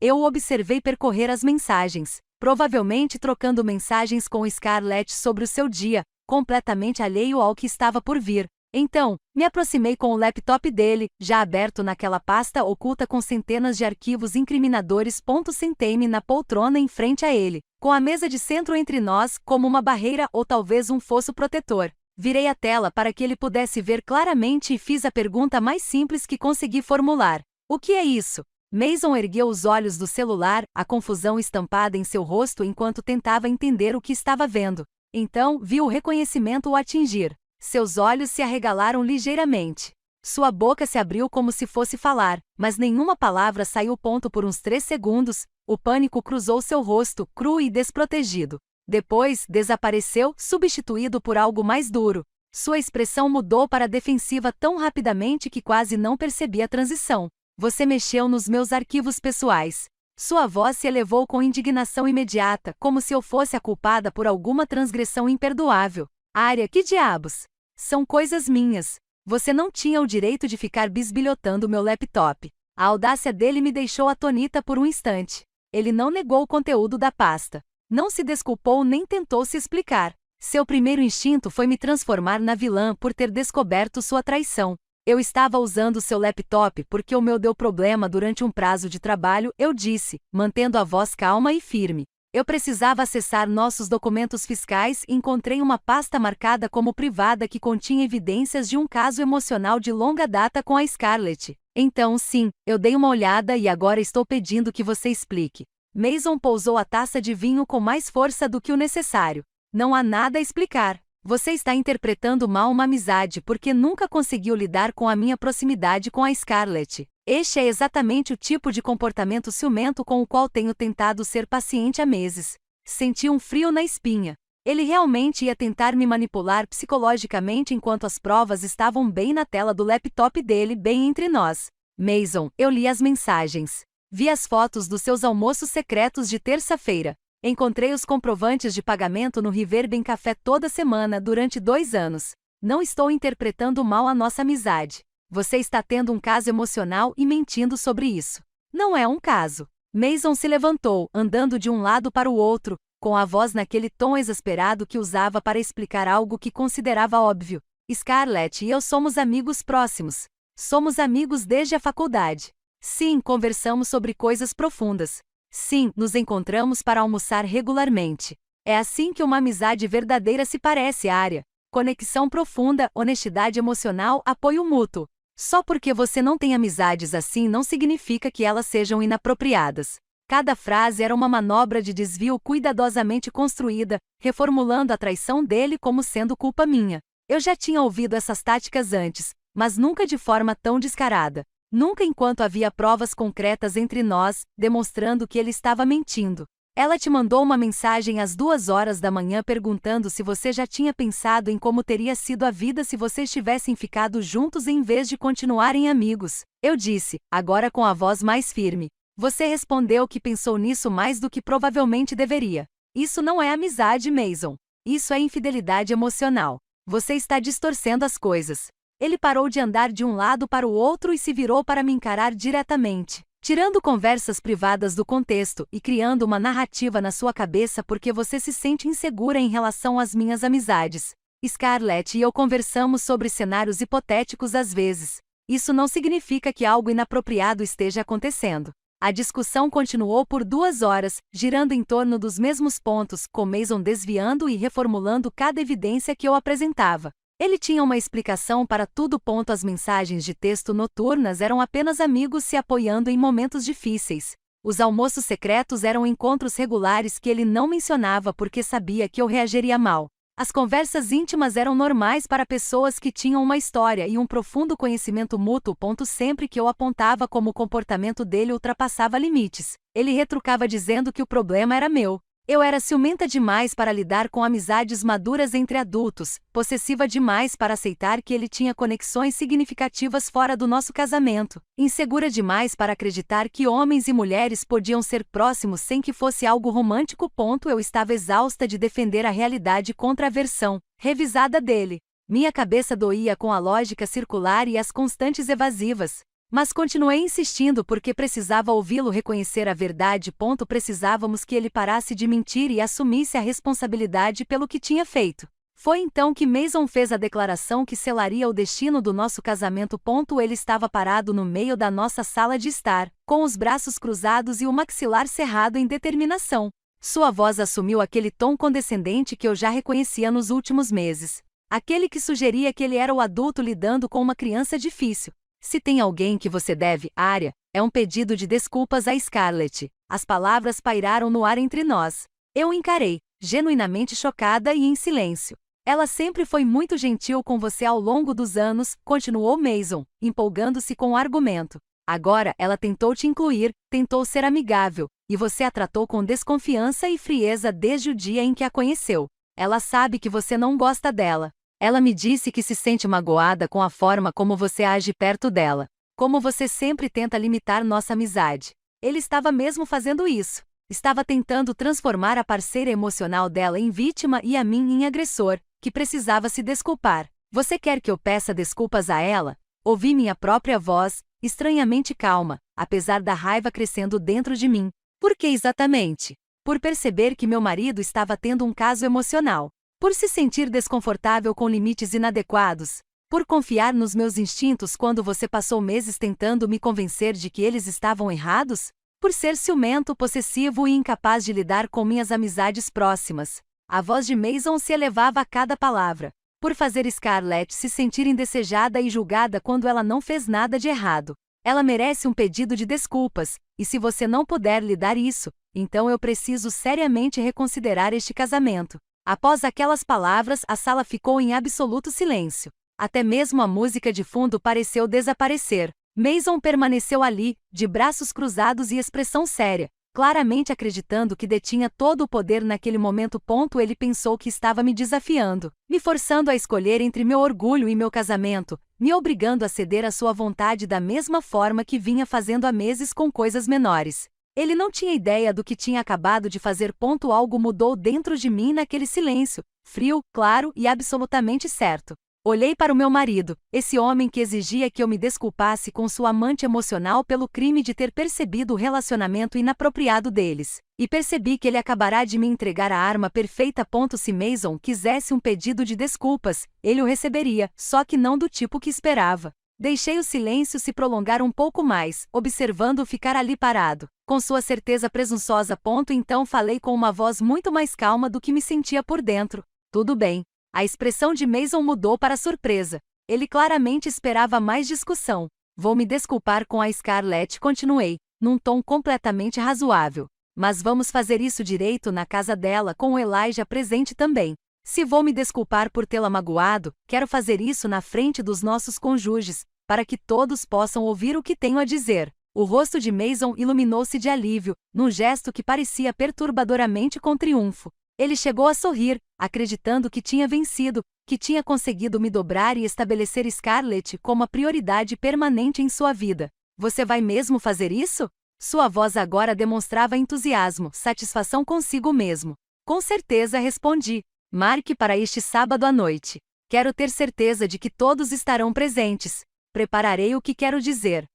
Eu o observei percorrer as mensagens. Provavelmente trocando mensagens com Scarlett sobre o seu dia, completamente alheio ao que estava por vir. Então, me aproximei com o laptop dele, já aberto naquela pasta oculta com centenas de arquivos incriminadores. Sentei-me na poltrona em frente a ele, com a mesa de centro entre nós, como uma barreira ou talvez um fosso protetor. Virei a tela para que ele pudesse ver claramente e fiz a pergunta mais simples que consegui formular. O que é isso? Mason ergueu os olhos do celular, a confusão estampada em seu rosto enquanto tentava entender o que estava vendo. Então, viu o reconhecimento o atingir. Seus olhos se arregalaram ligeiramente. Sua boca se abriu como se fosse falar, mas nenhuma palavra saiu. Por uns 3 segundos, o pânico cruzou seu rosto, cru e desprotegido. Depois, desapareceu, substituído por algo mais duro. Sua expressão mudou para defensiva tão rapidamente que quase não percebi a transição. Você mexeu nos meus arquivos pessoais. Sua voz se elevou com indignação imediata, como se eu fosse a culpada por alguma transgressão imperdoável. Arya, que diabos? São coisas minhas. Você não tinha o direito de ficar bisbilhotando meu laptop. A audácia dele me deixou atonita por um instante. Ele não negou o conteúdo da pasta. Não se desculpou nem tentou se explicar. Seu primeiro instinto foi me transformar na vilã por ter descoberto sua traição. Eu estava usando seu laptop porque o meu deu problema durante um prazo de trabalho, eu disse, mantendo a voz calma e firme. Eu precisava acessar nossos documentos fiscais e encontrei uma pasta marcada como privada que continha evidências de um caso emocional de longa data com a Scarlett. Então sim, eu dei uma olhada e agora estou pedindo que você explique. Mason pousou a taça de vinho com mais força do que o necessário. Não há nada a explicar. Você está interpretando mal uma amizade porque nunca conseguiu lidar com a minha proximidade com a Scarlett. Este é exatamente o tipo de comportamento ciumento com o qual tenho tentado ser paciente há meses. Senti um frio na espinha. Ele realmente ia tentar me manipular psicologicamente enquanto as provas estavam bem na tela do laptop dele, bem entre nós. Mason, eu li as mensagens. Vi as fotos dos seus almoços secretos de terça-feira. Encontrei os comprovantes de pagamento no Riverbend Café toda semana durante 2 anos. Não estou interpretando mal a nossa amizade. Você está tendo um caso emocional e mentindo sobre isso. Não é um caso. Mason se levantou, andando de um lado para o outro, com a voz naquele tom exasperado que usava para explicar algo que considerava óbvio. Scarlett e eu somos amigos próximos. Somos amigos desde a faculdade. Sim, conversamos sobre coisas profundas. Sim, nos encontramos para almoçar regularmente. É assim que uma amizade verdadeira se parece, Arya. Conexão profunda, honestidade emocional, apoio mútuo. Só porque você não tem amizades assim não significa que elas sejam inapropriadas. Cada frase era uma manobra de desvio cuidadosamente construída, reformulando a traição dele como sendo culpa minha. Eu já tinha ouvido essas táticas antes, mas nunca de forma tão descarada. Nunca enquanto havia provas concretas entre nós, demonstrando que ele estava mentindo. Ela te mandou uma mensagem às 2 horas da manhã perguntando se você já tinha pensado em como teria sido a vida se vocês tivessem ficado juntos em vez de continuarem amigos. Eu disse, agora com a voz mais firme. Você respondeu que pensou nisso mais do que provavelmente deveria. Isso não é amizade, Mason. Isso é infidelidade emocional. Você está distorcendo as coisas. Ele parou de andar de um lado para o outro e se virou para me encarar diretamente, tirando conversas privadas do contexto e criando uma narrativa na sua cabeça porque você se sente insegura em relação às minhas amizades. Scarlett e eu conversamos sobre cenários hipotéticos às vezes. Isso não significa que algo inapropriado esteja acontecendo. A discussão continuou por 2 horas, girando em torno dos mesmos pontos, com Mason desviando e reformulando cada evidência que eu apresentava. Ele tinha uma explicação para tudo. As mensagens de texto noturnas eram apenas amigos se apoiando em momentos difíceis. Os almoços secretos eram encontros regulares que ele não mencionava porque sabia que eu reagiria mal. As conversas íntimas eram normais para pessoas que tinham uma história e um profundo conhecimento mútuo. Sempre que eu apontava como o comportamento dele ultrapassava limites, ele retrucava dizendo que o problema era meu. Eu era ciumenta demais para lidar com amizades maduras entre adultos, possessiva demais para aceitar que ele tinha conexões significativas fora do nosso casamento, insegura demais para acreditar que homens e mulheres podiam ser próximos sem que fosse algo romântico. Eu estava exausta de defender a realidade contra a versão revisada dele. Minha cabeça doía com a lógica circular e as constantes evasivas. Mas continuei insistindo porque precisava ouvi-lo reconhecer a verdade. Precisávamos que ele parasse de mentir e assumisse a responsabilidade pelo que tinha feito. Foi então que Mason fez a declaração que selaria o destino do nosso casamento. Ele estava parado no meio da nossa sala de estar, com os braços cruzados e o maxilar cerrado em determinação. Sua voz assumiu aquele tom condescendente que eu já reconhecia nos últimos meses. Aquele que sugeria que ele era o adulto lidando com uma criança difícil. Se tem alguém que você deve, Arya, É um pedido de desculpas a Scarlett. As palavras pairaram no ar entre nós. Eu encarei, genuinamente chocada e em silêncio. Ela sempre foi muito gentil com você ao longo dos anos, continuou Mason, empolgando-se com o argumento. Agora ela tentou te incluir, tentou ser amigável, e você a tratou com desconfiança e frieza desde o dia em que a conheceu. Ela sabe que você não gosta dela. Ela me disse que se sente magoada com a forma como você age perto dela. Como você sempre tenta limitar nossa amizade. Ele estava mesmo fazendo isso. Estava tentando transformar a parceira emocional dela em vítima e a mim em agressor, que precisava se desculpar. Você quer que eu peça desculpas a ela? Ouvi minha própria voz, estranhamente calma, apesar da raiva crescendo dentro de mim. Por que exatamente? Por perceber que meu marido estava tendo um caso emocional. Por se sentir desconfortável com limites inadequados. Por confiar nos meus instintos quando você passou meses tentando me convencer de que eles estavam errados? Por ser ciumento, possessivo e incapaz de lidar com minhas amizades próximas. A voz de Mason se elevava a cada palavra. Por fazer Scarlett se sentir indesejada e julgada quando ela não fez nada de errado. Ela merece um pedido de desculpas, e se você não puder lhe dar isso, então eu preciso seriamente reconsiderar este casamento. Após aquelas palavras, a sala ficou em absoluto silêncio. Até mesmo a música de fundo pareceu desaparecer. Mason permaneceu ali, de braços cruzados e expressão séria, claramente acreditando que detinha todo o poder naquele momento. Ele pensou que estava me desafiando, me forçando a escolher entre meu orgulho e meu casamento, me obrigando a ceder à sua vontade da mesma forma que vinha fazendo há meses com coisas menores. Ele não tinha ideia do que tinha acabado de fazer. Algo mudou dentro de mim naquele silêncio, frio, claro e absolutamente certo. Olhei para o meu marido, esse homem que exigia que eu me desculpasse com sua amante emocional pelo crime de ter percebido o relacionamento inapropriado deles. E percebi que ele acabará de me entregar a arma perfeita. Se Mason quisesse um pedido de desculpas, ele o receberia, só que não do tipo que esperava. Deixei o silêncio se prolongar um pouco mais, observando-o ficar ali parado, com sua certeza presunçosa. Então falei com uma voz muito mais calma do que me sentia por dentro. Tudo bem. A expressão de Mason mudou para surpresa. Ele claramente esperava mais discussão. Vou me desculpar com a Scarlett, continuei, num tom completamente razoável. Mas vamos fazer isso direito na casa dela, com o Elijah presente também. Se vou me desculpar por tê-la magoado, quero fazer isso na frente dos nossos cônjuges, para que todos possam ouvir o que tenho a dizer. O rosto de Mason iluminou-se de alívio, num gesto que parecia perturbadoramente com triunfo. Ele chegou a sorrir, acreditando que tinha vencido, que tinha conseguido me dobrar e estabelecer Scarlett como a prioridade permanente em sua vida. Você vai mesmo fazer isso? Sua voz agora demonstrava entusiasmo, satisfação consigo mesmo. Com certeza, respondi. Marque para este sábado à noite. Quero ter certeza de que todos estarão presentes. Prepararei o que quero dizer.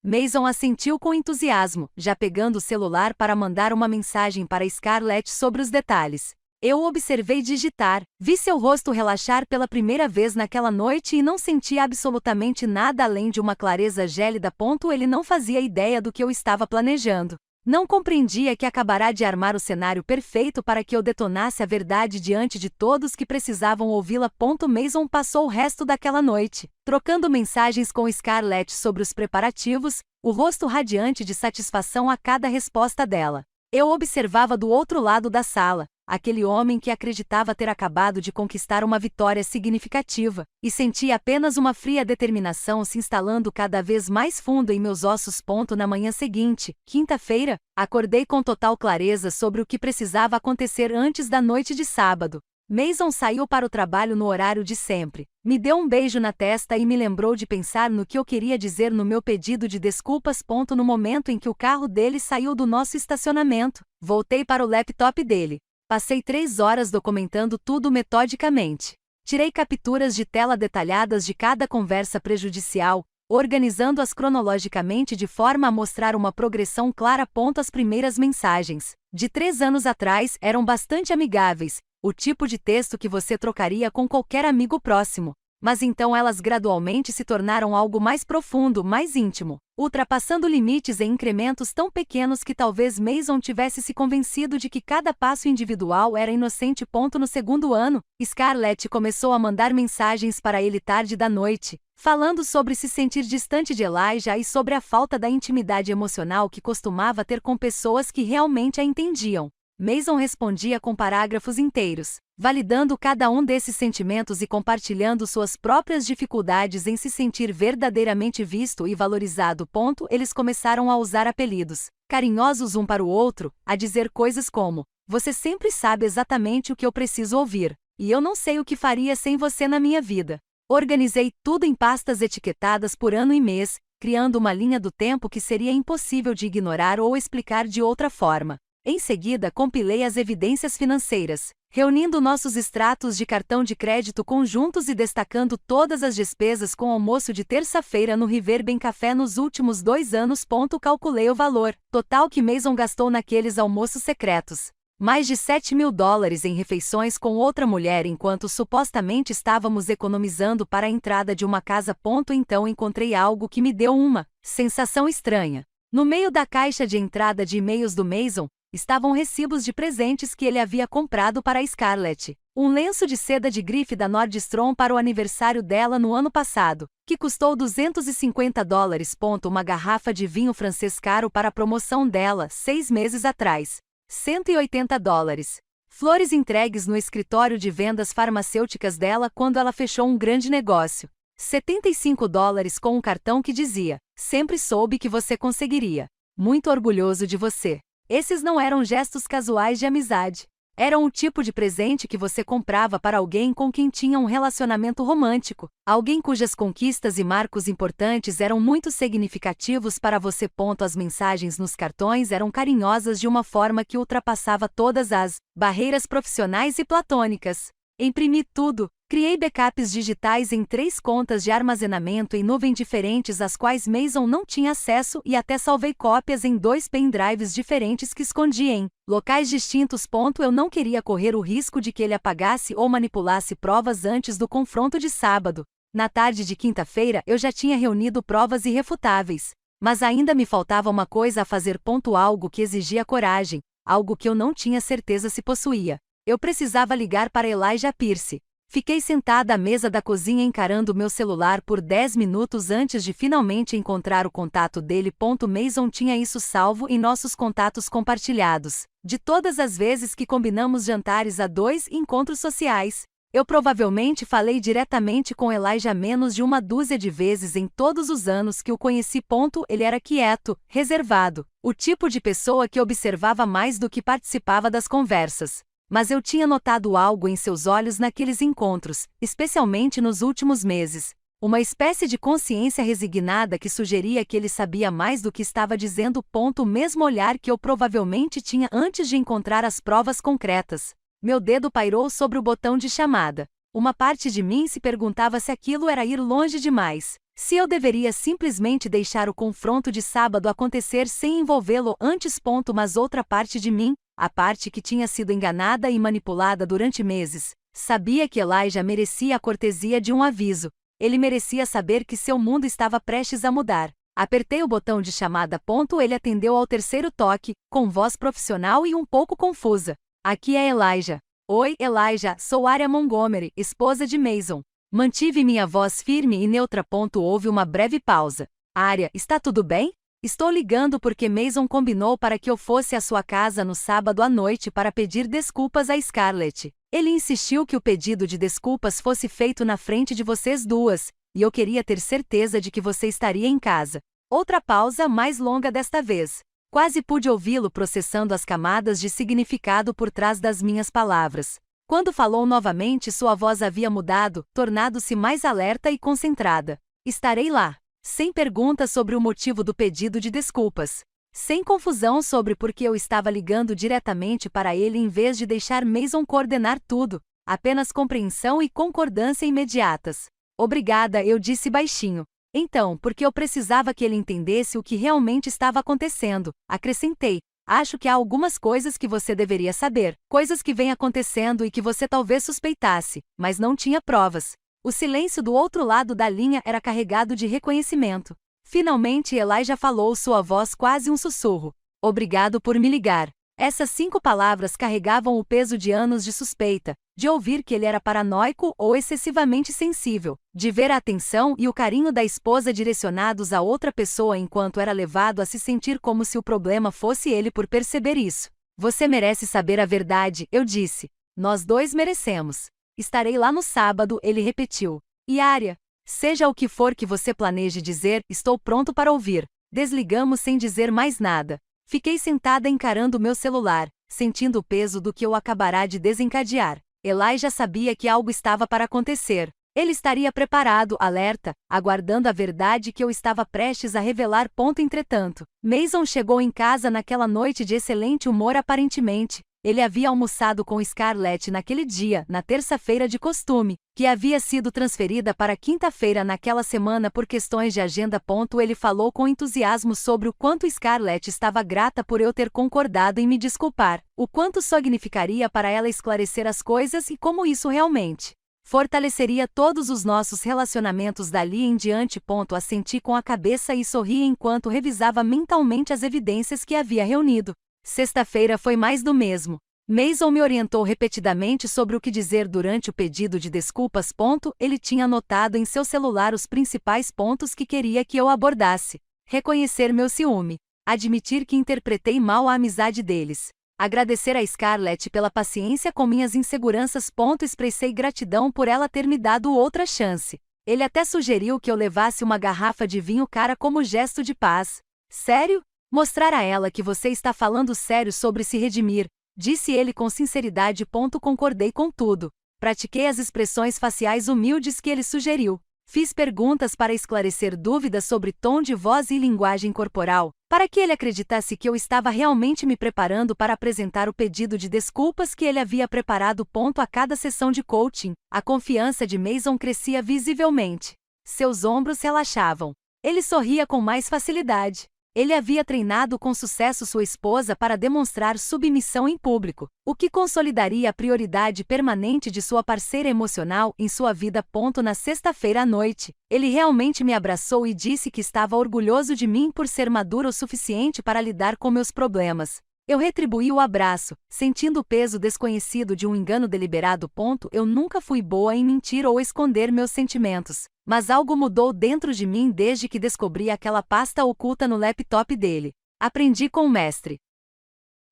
Mason assentiu com entusiasmo, já pegando o celular para mandar uma mensagem para Scarlett sobre os detalhes. Eu o observei digitar, vi seu rosto relaxar pela primeira vez naquela noite e não senti absolutamente nada além de uma clareza gélida. Ele não fazia ideia do que eu estava planejando. Não compreendia que acabará de armar o cenário perfeito para que eu detonasse a verdade diante de todos que precisavam ouvi-la. Mason passou o resto daquela noite, trocando mensagens com Scarlett sobre os preparativos, o rosto radiante de satisfação a cada resposta dela. Eu observava do outro lado da sala, aquele homem que acreditava ter acabado de conquistar uma vitória significativa, e sentia apenas uma fria determinação se instalando cada vez mais fundo em meus ossos. Na manhã seguinte, quinta-feira, acordei com total clareza sobre o que precisava acontecer antes da noite de sábado. Mason saiu para o trabalho no horário de sempre, me deu um beijo na testa e me lembrou de pensar no que eu queria dizer no meu pedido de desculpas. No momento em que o carro dele saiu do nosso estacionamento, voltei para o laptop dele. Passei 3 horas documentando tudo metodicamente. Tirei capturas de tela detalhadas de cada conversa prejudicial, organizando-as cronologicamente de forma a mostrar uma progressão clara. As primeiras mensagens, de 3 anos atrás, eram bastante amigáveis, o tipo de texto que você trocaria com qualquer amigo próximo. Mas então elas gradualmente se tornaram algo mais profundo, mais íntimo, ultrapassando limites em incrementos tão pequenos que talvez Mason tivesse se convencido de que cada passo individual era inocente. No segundo ano, Scarlett começou a mandar mensagens para ele tarde da noite, falando sobre se sentir distante de Elijah e sobre a falta da intimidade emocional que costumava ter com pessoas que realmente a entendiam. Mason respondia com parágrafos inteiros, validando cada um desses sentimentos e compartilhando suas próprias dificuldades em se sentir verdadeiramente visto e valorizado. Eles começaram a usar apelidos carinhosos um para o outro, a dizer coisas como: "Você sempre sabe exatamente o que eu preciso ouvir, e eu não sei o que faria sem você na minha vida." Organizei tudo em pastas etiquetadas por ano e mês, criando uma linha do tempo que seria impossível de ignorar ou explicar de outra forma. Em seguida, compilei as evidências financeiras, reunindo nossos extratos de cartão de crédito conjuntos e destacando todas as despesas com almoço de terça-feira no Riverben Café nos últimos 2 anos. Calculei o valor total que Mason gastou naqueles almoços secretos. Mais de $7.000 em refeições com outra mulher enquanto supostamente estávamos economizando para a entrada de uma casa. Então encontrei algo que me deu uma sensação estranha. No meio da caixa de entrada de e-mails do Mason, estavam recibos de presentes que ele havia comprado para a Scarlett. Um lenço de seda de grife da Nordstrom para o aniversário dela no ano passado, que custou $250. Uma garrafa de vinho francês caro para a promoção dela, 6 meses atrás. $180. Flores entregues no escritório de vendas farmacêuticas dela quando ela fechou um grande negócio. $75 com um cartão que dizia: "Sempre soube que você conseguiria. Muito orgulhoso de você." Esses não eram gestos casuais de amizade. Eram o tipo de presente que você comprava para alguém com quem tinha um relacionamento romântico, alguém cujas conquistas e marcos importantes eram muito significativos para você. As mensagens nos cartões eram carinhosas de uma forma que ultrapassava todas as barreiras profissionais e platônicas. Imprimi tudo, criei backups digitais em 3 contas de armazenamento em nuvem diferentes às quais Mason não tinha acesso e até salvei cópias em 2 pendrives diferentes que escondi em locais distintos. Eu não queria correr o risco de que ele apagasse ou manipulasse provas antes do confronto de sábado. Na tarde de quinta-feira eu já tinha reunido provas irrefutáveis. Mas ainda me faltava uma coisa a fazer. Algo que exigia coragem, algo que eu não tinha certeza se possuía. Eu precisava ligar para Elijah Pierce. Fiquei sentada à mesa da cozinha encarando meu celular por 10 minutos antes de finalmente encontrar o contato dele. Mason tinha isso salvo em nossos contatos compartilhados. De todas as vezes que combinamos jantares a 2 e encontros sociais, eu provavelmente falei diretamente com Elijah menos de uma dúzia de vezes em todos os anos que o conheci. Ele era quieto, reservado, o tipo de pessoa que observava mais do que participava das conversas. Mas eu tinha notado algo em seus olhos naqueles encontros, especialmente nos últimos meses. Uma espécie de consciência resignada que sugeria que ele sabia mais do que estava dizendo. O mesmo olhar que eu provavelmente tinha antes de encontrar as provas concretas. Meu dedo pairou sobre o botão de chamada. Uma parte de mim se perguntava se aquilo era ir longe demais. Se eu deveria simplesmente deixar o confronto de sábado acontecer sem envolvê-lo antes. Mas outra parte de mim, a parte que tinha sido enganada e manipulada durante meses, sabia que Elijah merecia a cortesia de um aviso. Ele merecia saber que seu mundo estava prestes a mudar. Apertei o botão de chamada. Ele atendeu ao terceiro toque, com voz profissional e um pouco confusa. "Aqui é Elijah." "Oi, Elijah, sou Aria Montgomery, esposa de Mason." Mantive minha voz firme e neutra. Houve uma breve pausa. "Aria, está tudo bem? Estou ligando porque Mason combinou para que eu fosse à sua casa no sábado à noite para pedir desculpas a Scarlett. Ele insistiu que o pedido de desculpas fosse feito na frente de vocês duas, e eu queria ter certeza de que você estaria em casa." Outra pausa mais longa desta vez. Quase pude ouvi-lo processando as camadas de significado por trás das minhas palavras. Quando falou novamente, sua voz havia mudado, tornado-se mais alerta e concentrada. "Estarei lá." Sem perguntas sobre o motivo do pedido de desculpas. Sem confusão sobre por que eu estava ligando diretamente para ele em vez de deixar Mason coordenar tudo. Apenas compreensão e concordância imediatas. "Obrigada", eu disse baixinho. "Então, porque eu precisava que ele entendesse o que realmente estava acontecendo", acrescentei. "Acho que há algumas coisas que você deveria saber, coisas que vêm acontecendo e que você talvez suspeitasse, mas não tinha provas." O silêncio do outro lado da linha era carregado de reconhecimento. Finalmente Elijah falou, sua voz quase um sussurro. Obrigado por me ligar. Essas 5 palavras carregavam o peso de anos de suspeita, de ouvir que ele era paranoico ou excessivamente sensível, de ver a atenção e o carinho da esposa direcionados a outra pessoa enquanto era levado a se sentir como se o problema fosse ele por perceber isso. Você merece saber a verdade, eu disse. Nós dois merecemos. Estarei lá no sábado, ele repetiu. E Arya, seja o que for que você planeje dizer, estou pronto para ouvir. Desligamos sem dizer mais nada. Fiquei sentada encarando meu celular, sentindo o peso do que eu acabará de desencadear. Elijah sabia que algo estava para acontecer. Ele estaria preparado, alerta, aguardando a verdade que eu estava prestes a revelar. Entretanto, Mason chegou em casa naquela noite de excelente humor aparentemente. Ele havia almoçado com Scarlett naquele dia, na terça-feira de costume, que havia sido transferida para quinta-feira naquela semana por questões de agenda. Ele falou com entusiasmo sobre o quanto Scarlett estava grata por eu ter concordado em me desculpar, o quanto significaria para ela esclarecer as coisas e como isso realmente fortaleceria todos os nossos relacionamentos dali em diante. Assenti com a cabeça e sorri enquanto revisava mentalmente as evidências que havia reunido. Sexta-feira foi mais do mesmo. Mason me orientou repetidamente sobre o que dizer durante o pedido de desculpas. Ele tinha anotado em seu celular os principais pontos que queria que eu abordasse. Reconhecer meu ciúme. Admitir que interpretei mal a amizade deles. Agradecer a Scarlett pela paciência com minhas inseguranças. Expressei gratidão por ela ter me dado outra chance. Ele até sugeriu que eu levasse uma garrafa de vinho cara como gesto de paz. Sério? Mostrar a ela que você está falando sério sobre se redimir, disse ele com sinceridade. Concordei com tudo. Pratiquei as expressões faciais humildes que ele sugeriu. Fiz perguntas para esclarecer dúvidas sobre tom de voz e linguagem corporal, para que ele acreditasse que eu estava realmente me preparando para apresentar o pedido de desculpas que ele havia preparado. A cada sessão de coaching, a confiança de Mason crescia visivelmente. Seus ombros relaxavam. Ele sorria com mais facilidade. Ele havia treinado com sucesso sua esposa para demonstrar submissão em público, o que consolidaria a prioridade permanente de sua parceira emocional em sua vida. Na sexta-feira à noite, ele realmente me abraçou e disse que estava orgulhoso de mim por ser madura o suficiente para lidar com meus problemas. Eu retribuí o abraço, sentindo o peso desconhecido de um engano deliberado. Eu nunca fui boa em mentir ou esconder meus sentimentos, mas algo mudou dentro de mim desde que descobri aquela pasta oculta no laptop dele. Aprendi com o mestre.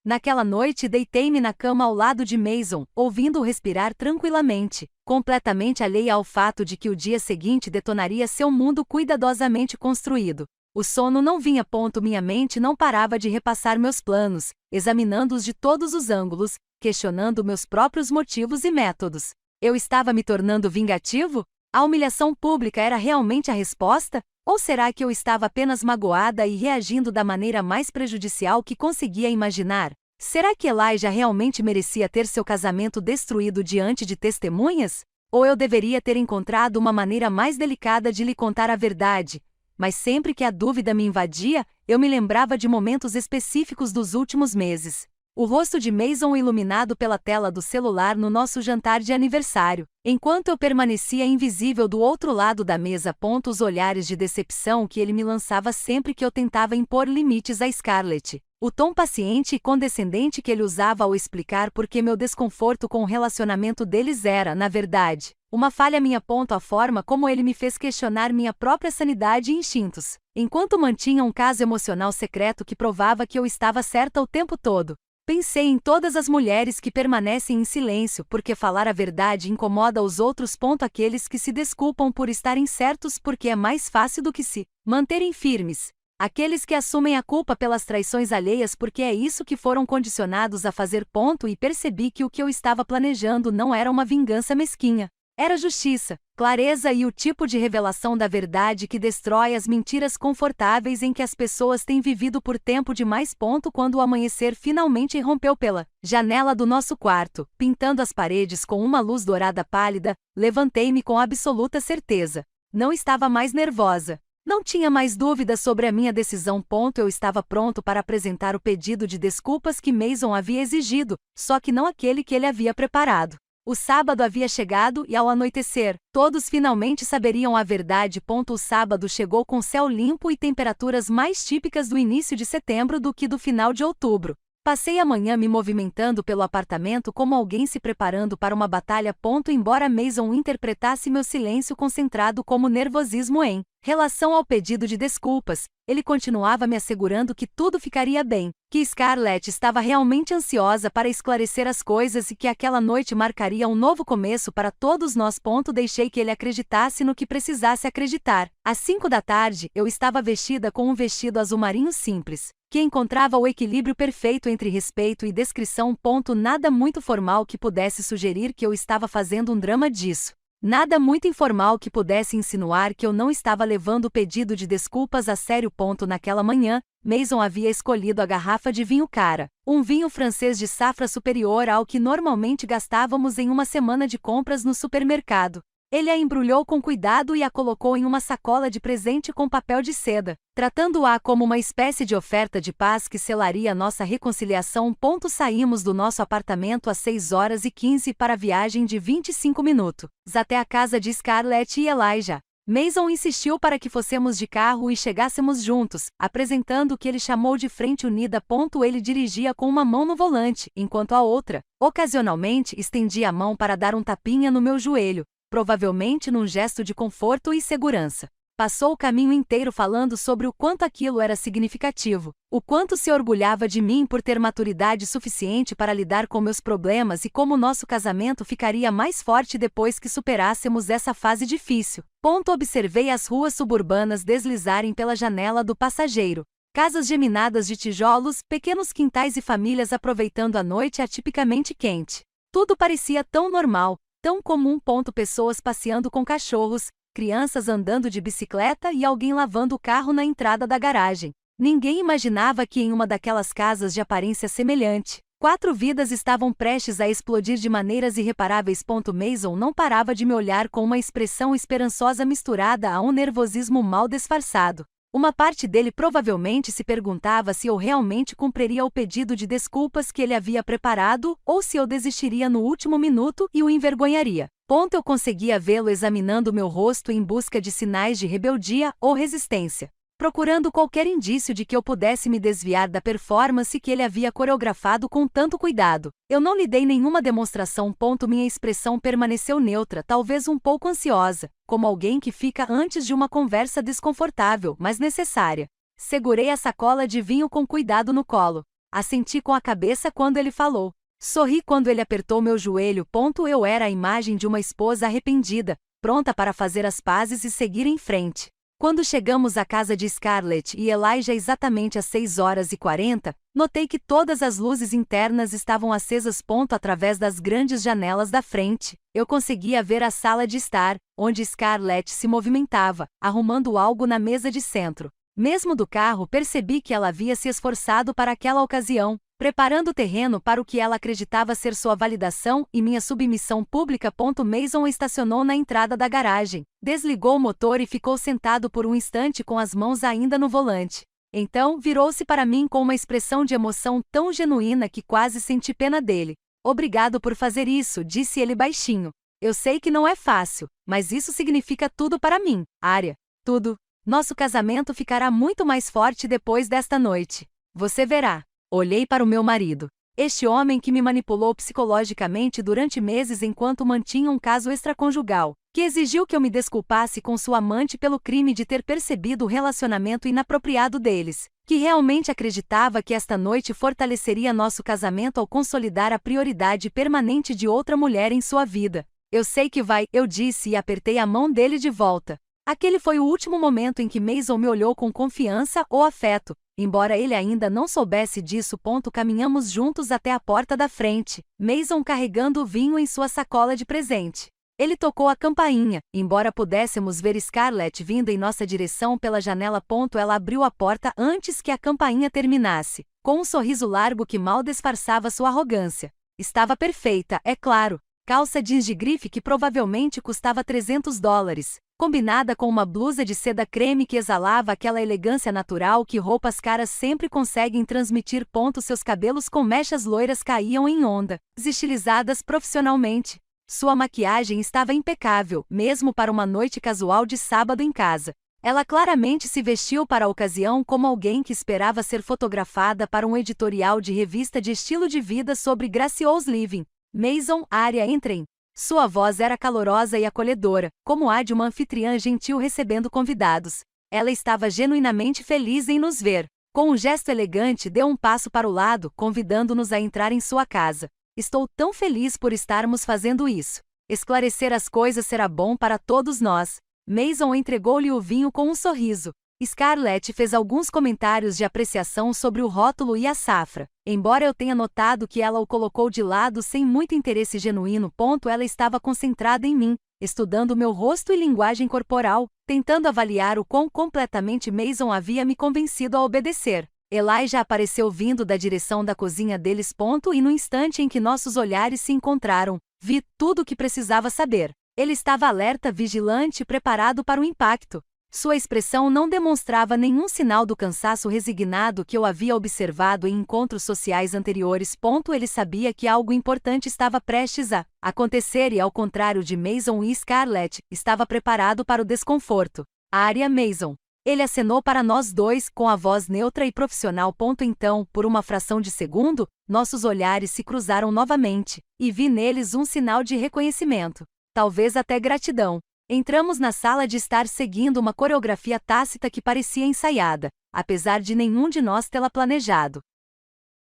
Naquela noite deitei-me na cama ao lado de Mason, ouvindo-o respirar tranquilamente, completamente alheia ao fato de que o dia seguinte detonaria seu mundo cuidadosamente construído. O sono não vinha. Minha mente não parava de repassar meus planos, examinando-os de todos os ângulos, questionando meus próprios motivos e métodos. Eu estava me tornando vingativo? A humilhação pública era realmente a resposta? Ou será que eu estava apenas magoada e reagindo da maneira mais prejudicial que conseguia imaginar? Será que Elijah realmente merecia ter seu casamento destruído diante de testemunhas? Ou eu deveria ter encontrado uma maneira mais delicada de lhe contar a verdade? Mas sempre que a dúvida me invadia, eu me lembrava de momentos específicos dos últimos meses. O rosto de Mason iluminado pela tela do celular no nosso jantar de aniversário, enquanto eu permanecia invisível do outro lado da mesa. Os olhares de decepção que ele me lançava sempre que eu tentava impor limites a Scarlett. O tom paciente e condescendente que ele usava ao explicar por que meu desconforto com o relacionamento deles era, na verdade, uma falha minha. A forma como ele me fez questionar minha própria sanidade e instintos, enquanto mantinha um caso emocional secreto que provava que eu estava certa o tempo todo. Pensei em todas as mulheres que permanecem em silêncio porque falar a verdade incomoda os outros. Aqueles que se desculpam por estarem certos porque é mais fácil do que se manterem firmes. Aqueles que assumem a culpa pelas traições alheias porque é isso que foram condicionados a fazer. E percebi que o que eu estava planejando não era uma vingança mesquinha. Era justiça, clareza e o tipo de revelação da verdade que destrói as mentiras confortáveis em que as pessoas têm vivido por tempo demais. Quando o amanhecer finalmente irrompeu pela janela do nosso quarto, pintando as paredes com uma luz dourada pálida, levantei-me com absoluta certeza. Não estava mais nervosa. Não tinha mais dúvidas sobre a minha decisão. Eu estava pronto para apresentar o pedido de desculpas que Mason havia exigido, só que não aquele que ele havia preparado. O sábado havia chegado e ao anoitecer, todos finalmente saberiam a verdade. O sábado chegou com céu limpo e temperaturas mais típicas do início de setembro do que do final de outubro. Passei a manhã me movimentando pelo apartamento como alguém se preparando para uma batalha. Embora Mason interpretasse meu silêncio concentrado como nervosismo em relação ao pedido de desculpas, ele continuava me assegurando que tudo ficaria bem, que Scarlett estava realmente ansiosa para esclarecer as coisas e que aquela noite marcaria um novo começo para todos nós. Deixei que ele acreditasse no que precisasse acreditar. Às 5 da tarde, eu estava vestida com um vestido azul marinho simples, que encontrava o equilíbrio perfeito entre respeito e descrição. Nada muito formal que pudesse sugerir que eu estava fazendo um drama disso. Nada muito informal que pudesse insinuar que eu não estava levando o pedido de desculpas a sério. Naquela manhã, Mason havia escolhido a garrafa de vinho cara, um vinho francês de safra superior ao que normalmente gastávamos em uma semana de compras no supermercado. Ele a embrulhou com cuidado e a colocou em uma sacola de presente com papel de seda, tratando-a como uma espécie de oferta de paz que selaria nossa reconciliação. Saímos do nosso apartamento às 6h15 para a viagem de 25 minutos, até a casa de Scarlett e Elijah. Mason insistiu para que fossemos de carro e chegássemos juntos, apresentando o que ele chamou de frente unida. Ele dirigia com uma mão no volante, enquanto a outra, ocasionalmente, estendia a mão para dar um tapinha no meu joelho, provavelmente num gesto de conforto e segurança. Passou o caminho inteiro falando sobre o quanto aquilo era significativo, o quanto se orgulhava de mim por ter maturidade suficiente para lidar com meus problemas e como nosso casamento ficaria mais forte depois que superássemos essa fase difícil. Observei as ruas suburbanas deslizarem pela janela do passageiro. Casas geminadas de tijolos, pequenos quintais e famílias aproveitando a noite atipicamente quente. Tudo parecia tão normal, tão comum. Pessoas passeando com cachorros, crianças andando de bicicleta e alguém lavando o carro na entrada da garagem. Ninguém imaginava que em uma daquelas casas de aparência semelhante, 4 vidas estavam prestes a explodir de maneiras irreparáveis. Mason não parava de me olhar com uma expressão esperançosa misturada a um nervosismo mal disfarçado. Uma parte dele provavelmente se perguntava se eu realmente cumpriria o pedido de desculpas que ele havia preparado ou se eu desistiria no último minuto e o envergonharia. Eu conseguia vê-lo examinando meu rosto em busca de sinais de rebeldia ou resistência, procurando qualquer indício de que eu pudesse me desviar da performance que ele havia coreografado com tanto cuidado. Eu não lhe dei nenhuma demonstração. Minha expressão permaneceu neutra, talvez um pouco ansiosa, como alguém que fica antes de uma conversa desconfortável, mas necessária. Segurei a sacola de vinho com cuidado no colo. Assenti com a cabeça quando ele falou. Sorri quando ele apertou meu joelho. Eu era a imagem de uma esposa arrependida, pronta para fazer as pazes e seguir em frente. Quando chegamos à casa de Scarlett e Elijah exatamente às 6h40, notei que todas as luzes internas estavam acesas. Através das grandes janelas da frente, eu conseguia ver a sala de estar, onde Scarlett se movimentava, arrumando algo na mesa de centro. Mesmo do carro percebi que ela havia se esforçado para aquela ocasião, preparando o terreno para o que ela acreditava ser sua validação e minha submissão pública. Mason estacionou na entrada da garagem, desligou o motor e ficou sentado por um instante com as mãos ainda no volante. Então, virou-se para mim com uma expressão de emoção tão genuína que quase senti pena dele. Obrigado por fazer isso, disse ele baixinho. Eu sei que não é fácil, mas isso significa tudo para mim, Arya. Tudo. Nosso casamento ficará muito mais forte depois desta noite. Você verá. Olhei para o meu marido. Este homem que me manipulou psicologicamente durante meses enquanto mantinha um caso extraconjugal, que exigiu que eu me desculpasse com sua amante pelo crime de ter percebido o relacionamento inapropriado deles, que realmente acreditava que esta noite fortaleceria nosso casamento ao consolidar a prioridade permanente de outra mulher em sua vida. Eu sei que vai, eu disse e apertei a mão dele de volta. Aquele foi o último momento em que Mason me olhou com confiança ou afeto. Embora ele ainda não soubesse disso. Caminhamos juntos até a porta da frente, Mason carregando o vinho em sua sacola de presente. Ele tocou a campainha, embora pudéssemos ver Scarlett vindo em nossa direção pela janela. Ela abriu a porta antes que a campainha terminasse, com um sorriso largo que mal disfarçava sua arrogância. Estava perfeita, é claro. Calça jeans de grife que provavelmente custava $300. Combinada com uma blusa de seda creme que exalava aquela elegância natural que roupas caras sempre conseguem transmitir. Seus cabelos com mechas loiras caíam em onda, estilizadas profissionalmente. Sua maquiagem estava impecável, mesmo para uma noite casual de sábado em casa. Ela claramente se vestiu para a ocasião como alguém que esperava ser fotografada para um editorial de revista de estilo de vida sobre Gracious Living. Maison, área, entrem. Sua voz era calorosa e acolhedora, como a de uma anfitriã gentil recebendo convidados. Ela estava genuinamente feliz em nos ver. Com um gesto elegante, deu um passo para o lado, convidando-nos a entrar em sua casa. Estou tão feliz por estarmos fazendo isso. Esclarecer as coisas será bom para todos nós. Maison entregou-lhe o vinho com um sorriso. Scarlett fez alguns comentários de apreciação sobre o rótulo e a safra. Embora eu tenha notado que ela o colocou de lado sem muito interesse genuíno, ela estava concentrada em mim, estudando meu rosto e linguagem corporal, tentando avaliar o quão completamente Maison havia me convencido a obedecer. Elijah apareceu vindo da direção da cozinha deles. E no instante em que nossos olhares se encontraram, vi tudo o que precisava saber. Ele estava alerta, vigilante e preparado para o impacto. Sua expressão não demonstrava nenhum sinal do cansaço resignado que eu havia observado em encontros sociais anteriores. Ele sabia que algo importante estava prestes a acontecer e, ao contrário de Maison e Scarlett, estava preparado para o desconforto. Área, Maison. Ele acenou para nós dois, com a voz neutra e profissional. Então, por uma fração de segundo, nossos olhares se cruzaram novamente, e vi neles um sinal de reconhecimento. Talvez até gratidão. Entramos na sala de estar seguindo uma coreografia tácita que parecia ensaiada, apesar de nenhum de nós tê-la planejado.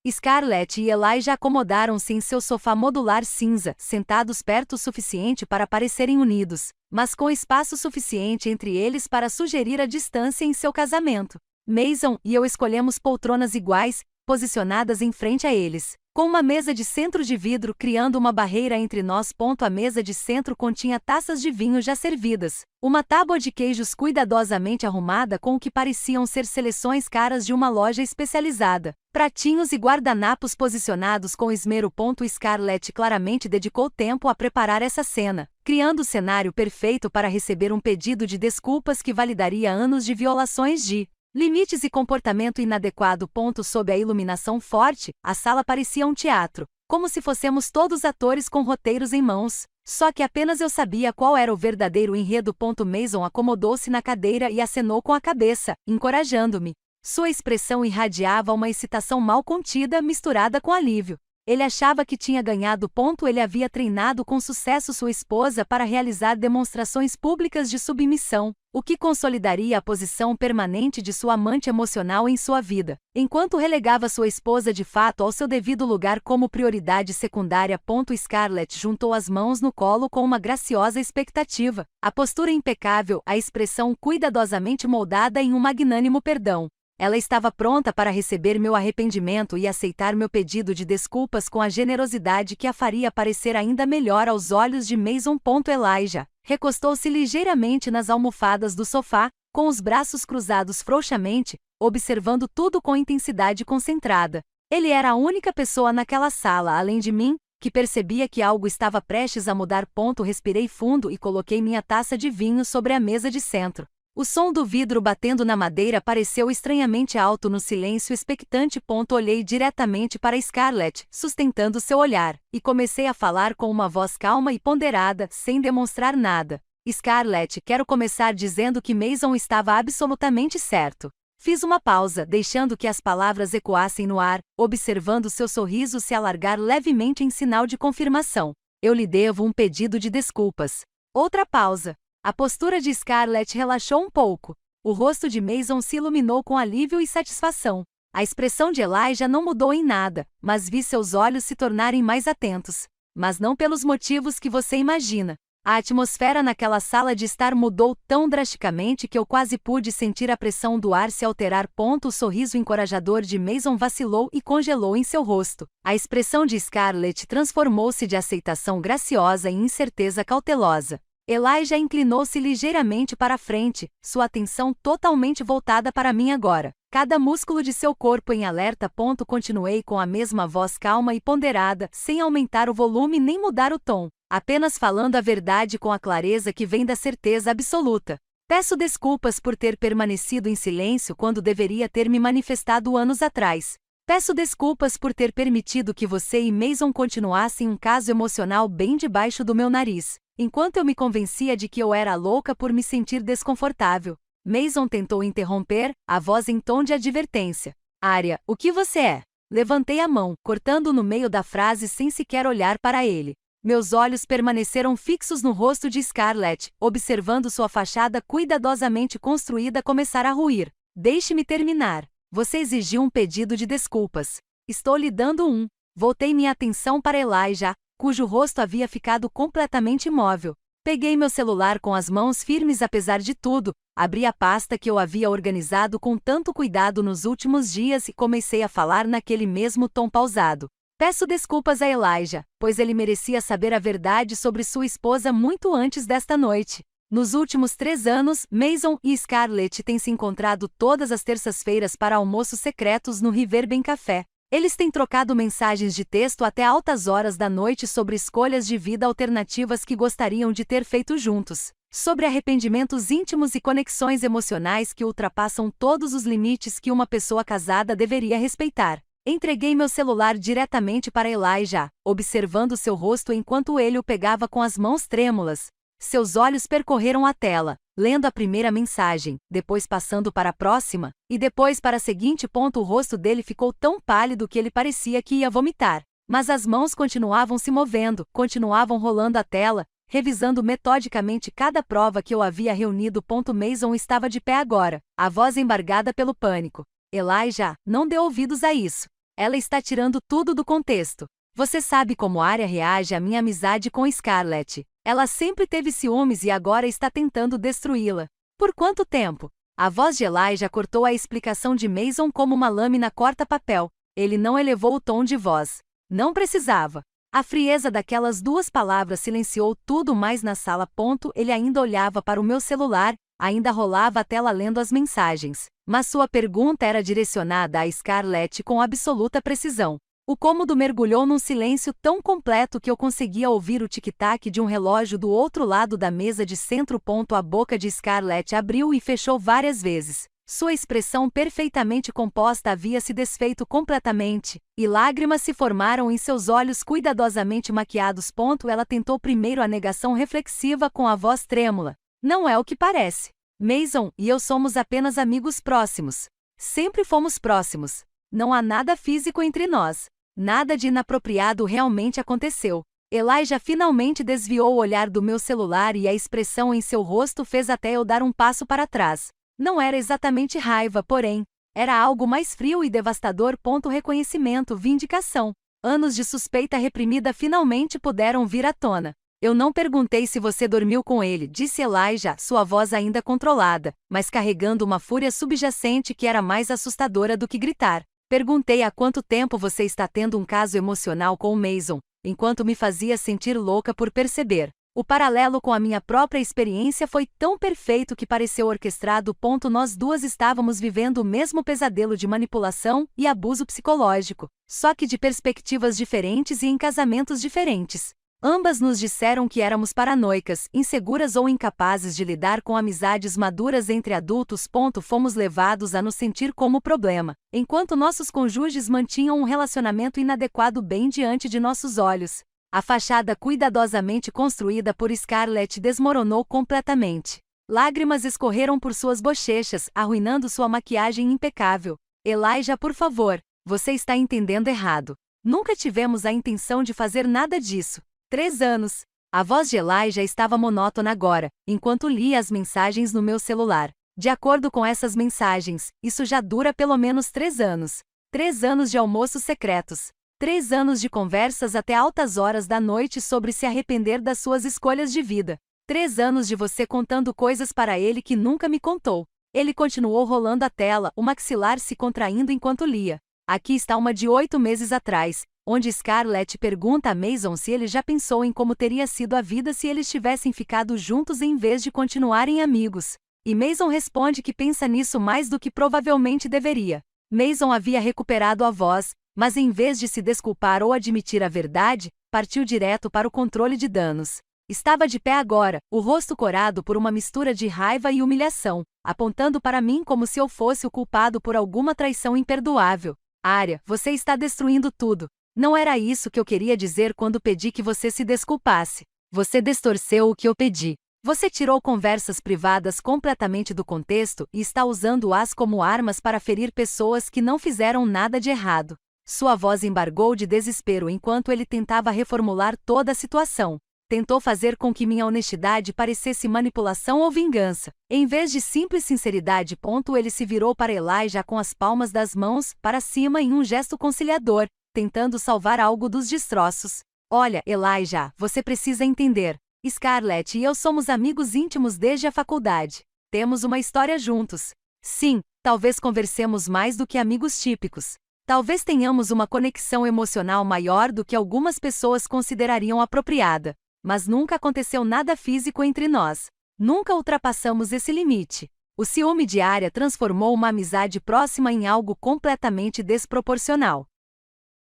Scarlett e Elijah acomodaram-se em seu sofá modular cinza, sentados perto o suficiente para parecerem unidos, mas com espaço suficiente entre eles para sugerir a distância em seu casamento. Maison e eu escolhemos poltronas iguais, posicionadas em frente a eles, com uma mesa de centro de vidro criando uma barreira entre nós. A mesa de centro continha taças de vinho já servidas, uma tábua de queijos cuidadosamente arrumada com o que pareciam ser seleções caras de uma loja especializada, pratinhos e guardanapos posicionados com esmero. Scarlett claramente dedicou tempo a preparar essa cena, criando o cenário perfeito para receber um pedido de desculpas que validaria anos de violações de limites e comportamento inadequado. Sob a iluminação forte, a sala parecia um teatro, como se fossemos todos atores com roteiros em mãos. Só que apenas eu sabia qual era o verdadeiro enredo. Maison acomodou-se na cadeira e acenou com a cabeça, encorajando-me. Sua expressão irradiava uma excitação mal contida misturada com alívio. Ele achava que tinha ganhado. Ele havia treinado com sucesso sua esposa para realizar demonstrações públicas de submissão, o que consolidaria a posição permanente de sua amante emocional em sua vida, enquanto relegava sua esposa de fato ao seu devido lugar como prioridade secundária. Scarlett juntou as mãos no colo com uma graciosa expectativa, a postura impecável, a expressão cuidadosamente moldada em um magnânimo perdão. Ela estava pronta para receber meu arrependimento e aceitar meu pedido de desculpas com a generosidade que a faria parecer ainda melhor aos olhos de Maison. Elijah recostou-se ligeiramente nas almofadas do sofá, com os braços cruzados frouxamente, observando tudo com intensidade concentrada. Ele era a única pessoa naquela sala, além de mim, que percebia que algo estava prestes a mudar. Respirei fundo e coloquei minha taça de vinho sobre a mesa de centro. O som do vidro batendo na madeira pareceu estranhamente alto no silêncio expectante. Olhei diretamente para Scarlett, sustentando seu olhar, e comecei a falar com uma voz calma e ponderada, sem demonstrar nada. Scarlett, quero começar dizendo que Maison estava absolutamente certo. Fiz uma pausa, deixando que as palavras ecoassem no ar, observando seu sorriso se alargar levemente em sinal de confirmação. Eu lhe devo um pedido de desculpas. Outra pausa. A postura de Scarlett relaxou um pouco. O rosto de Maison se iluminou com alívio e satisfação. A expressão de Elijah não mudou em nada, mas vi seus olhos se tornarem mais atentos. Mas não pelos motivos que você imagina. A atmosfera naquela sala de estar mudou tão drasticamente que eu quase pude sentir a pressão do ar se alterar. O sorriso encorajador de Maison vacilou e congelou em seu rosto. A expressão de Scarlett transformou-se de aceitação graciosa em incerteza cautelosa. Elijah inclinou-se ligeiramente para a frente, sua atenção totalmente voltada para mim agora. Cada músculo de seu corpo em alerta. Continuei com a mesma voz calma e ponderada, sem aumentar o volume nem mudar o tom, apenas falando a verdade com a clareza que vem da certeza absoluta. Peço desculpas por ter permanecido em silêncio quando deveria ter me manifestado anos atrás. Peço desculpas por ter permitido que você e Mason continuassem um caso emocional bem debaixo do meu nariz, enquanto eu me convencia de que eu era louca por me sentir desconfortável. Mason tentou interromper, a voz em tom de advertência. Arya, o que você é? Levantei a mão, cortando no meio da frase sem sequer olhar para ele. Meus olhos permaneceram fixos no rosto de Scarlett, observando sua fachada cuidadosamente construída começar a ruir. Deixe-me terminar. Você exigiu um pedido de desculpas. Estou lhe dando um. Voltei minha atenção para Elijah, cujo rosto havia ficado completamente imóvel. Peguei meu celular com as mãos firmes apesar de tudo, abri a pasta que eu havia organizado com tanto cuidado nos últimos dias e comecei a falar naquele mesmo tom pausado. Peço desculpas a Elijah, pois ele merecia saber a verdade sobre sua esposa muito antes desta noite. Nos últimos 3 anos, Mason e Scarlett têm se encontrado todas as terças-feiras para almoços secretos no Riverben Café. Eles têm trocado mensagens de texto até altas horas da noite sobre escolhas de vida alternativas que gostariam de ter feito juntos, sobre arrependimentos íntimos e conexões emocionais que ultrapassam todos os limites que uma pessoa casada deveria respeitar. Entreguei meu celular diretamente para Elijah, observando seu rosto enquanto ele o pegava com as mãos trêmulas. Seus olhos percorreram a tela, lendo a primeira mensagem, depois passando para a próxima, e depois para a seguinte. O rosto dele ficou tão pálido que ele parecia que ia vomitar. Mas as mãos continuavam se movendo, continuavam rolando a tela, revisando metodicamente cada prova que eu havia reunido. Mason estava de pé agora, a voz embargada pelo pânico. Elijah, não dê ouvidos a isso. Ela está tirando tudo do contexto. Você sabe como Arya reage à minha amizade com Scarlett. Ela sempre teve ciúmes e agora está tentando destruí-la. Por quanto tempo? A voz de Elijah cortou a explicação de Mason como uma lâmina corta papel. Ele não elevou o tom de voz. Não precisava. A frieza daquelas 2 palavras silenciou tudo mais na sala. Ele ainda olhava para o meu celular, ainda rolava a tela lendo as mensagens. Mas sua pergunta era direcionada a Scarlett com absoluta precisão. O cômodo mergulhou num silêncio tão completo que eu conseguia ouvir o tic-tac de um relógio do outro lado da mesa de centro. A boca de Scarlett abriu e fechou várias vezes. Sua expressão perfeitamente composta havia se desfeito completamente, e lágrimas se formaram em seus olhos cuidadosamente maquiados. Ela tentou primeiro a negação reflexiva com a voz trêmula. Não é o que parece. Mason e eu somos apenas amigos próximos. Sempre fomos próximos. Não há nada físico entre nós. Nada de inapropriado realmente aconteceu. Elijah finalmente desviou o olhar do meu celular e a expressão em seu rosto fez até eu dar um passo para trás. Não era exatamente raiva, porém, era algo mais frio e devastador. Reconhecimento, vindicação. Anos de suspeita reprimida finalmente puderam vir à tona. Eu não perguntei se você dormiu com ele, disse Elijah, sua voz ainda controlada, mas carregando uma fúria subjacente que era mais assustadora do que gritar. Perguntei há quanto tempo você está tendo um caso emocional com o Mason, enquanto me fazia sentir louca por perceber. O paralelo com a minha própria experiência foi tão perfeito que pareceu orquestrado. Nós duas estávamos vivendo o mesmo pesadelo de manipulação e abuso psicológico, só que de perspectivas diferentes e em casamentos diferentes. Ambas nos disseram que éramos paranoicas, inseguras ou incapazes de lidar com amizades maduras entre adultos. Fomos levados a nos sentir como problema, enquanto nossos cônjuges mantinham um relacionamento inadequado bem diante de nossos olhos. A fachada cuidadosamente construída por Scarlett desmoronou completamente. Lágrimas escorreram por suas bochechas, arruinando sua maquiagem impecável. Elijah, por favor, você está entendendo errado. Nunca tivemos a intenção de fazer nada disso. 3 anos. A voz de Elijah estava monótona agora, enquanto lia as mensagens no meu celular. De acordo com essas mensagens, isso já dura pelo menos 3 anos. 3 anos de almoços secretos. 3 anos de conversas até altas horas da noite sobre se arrepender das suas escolhas de vida. 3 anos de você contando coisas para ele que nunca me contou. Ele continuou rolando a tela, o maxilar se contraindo enquanto lia. Aqui está uma de 8 meses atrás, onde Scarlett pergunta a Mason se ele já pensou em como teria sido a vida se eles tivessem ficado juntos em vez de continuarem amigos. E Mason responde que pensa nisso mais do que provavelmente deveria. Mason havia recuperado a voz, mas em vez de se desculpar ou admitir a verdade, partiu direto para o controle de danos. Estava de pé agora, o rosto corado por uma mistura de raiva e humilhação, apontando para mim como se eu fosse o culpado por alguma traição imperdoável. Arya, você está destruindo tudo. Não era isso que eu queria dizer quando pedi que você se desculpasse. Você distorceu o que eu pedi. Você tirou conversas privadas completamente do contexto e está usando-as como armas para ferir pessoas que não fizeram nada de errado. Sua voz embargou de desespero enquanto ele tentava reformular toda a situação. Tentou fazer com que minha honestidade parecesse manipulação ou vingança. Em vez de simples sinceridade, ele se virou para Elijah com as palmas das mãos para cima em um gesto conciliador, tentando salvar algo dos destroços. Olha, Elijah, você precisa entender. Scarlett e eu somos amigos íntimos desde a faculdade. Temos uma história juntos. Sim, talvez conversemos mais do que amigos típicos. Talvez tenhamos uma conexão emocional maior do que algumas pessoas considerariam apropriada. Mas nunca aconteceu nada físico entre nós. Nunca ultrapassamos esse limite. O ciúme de Arya transformou uma amizade próxima em algo completamente desproporcional.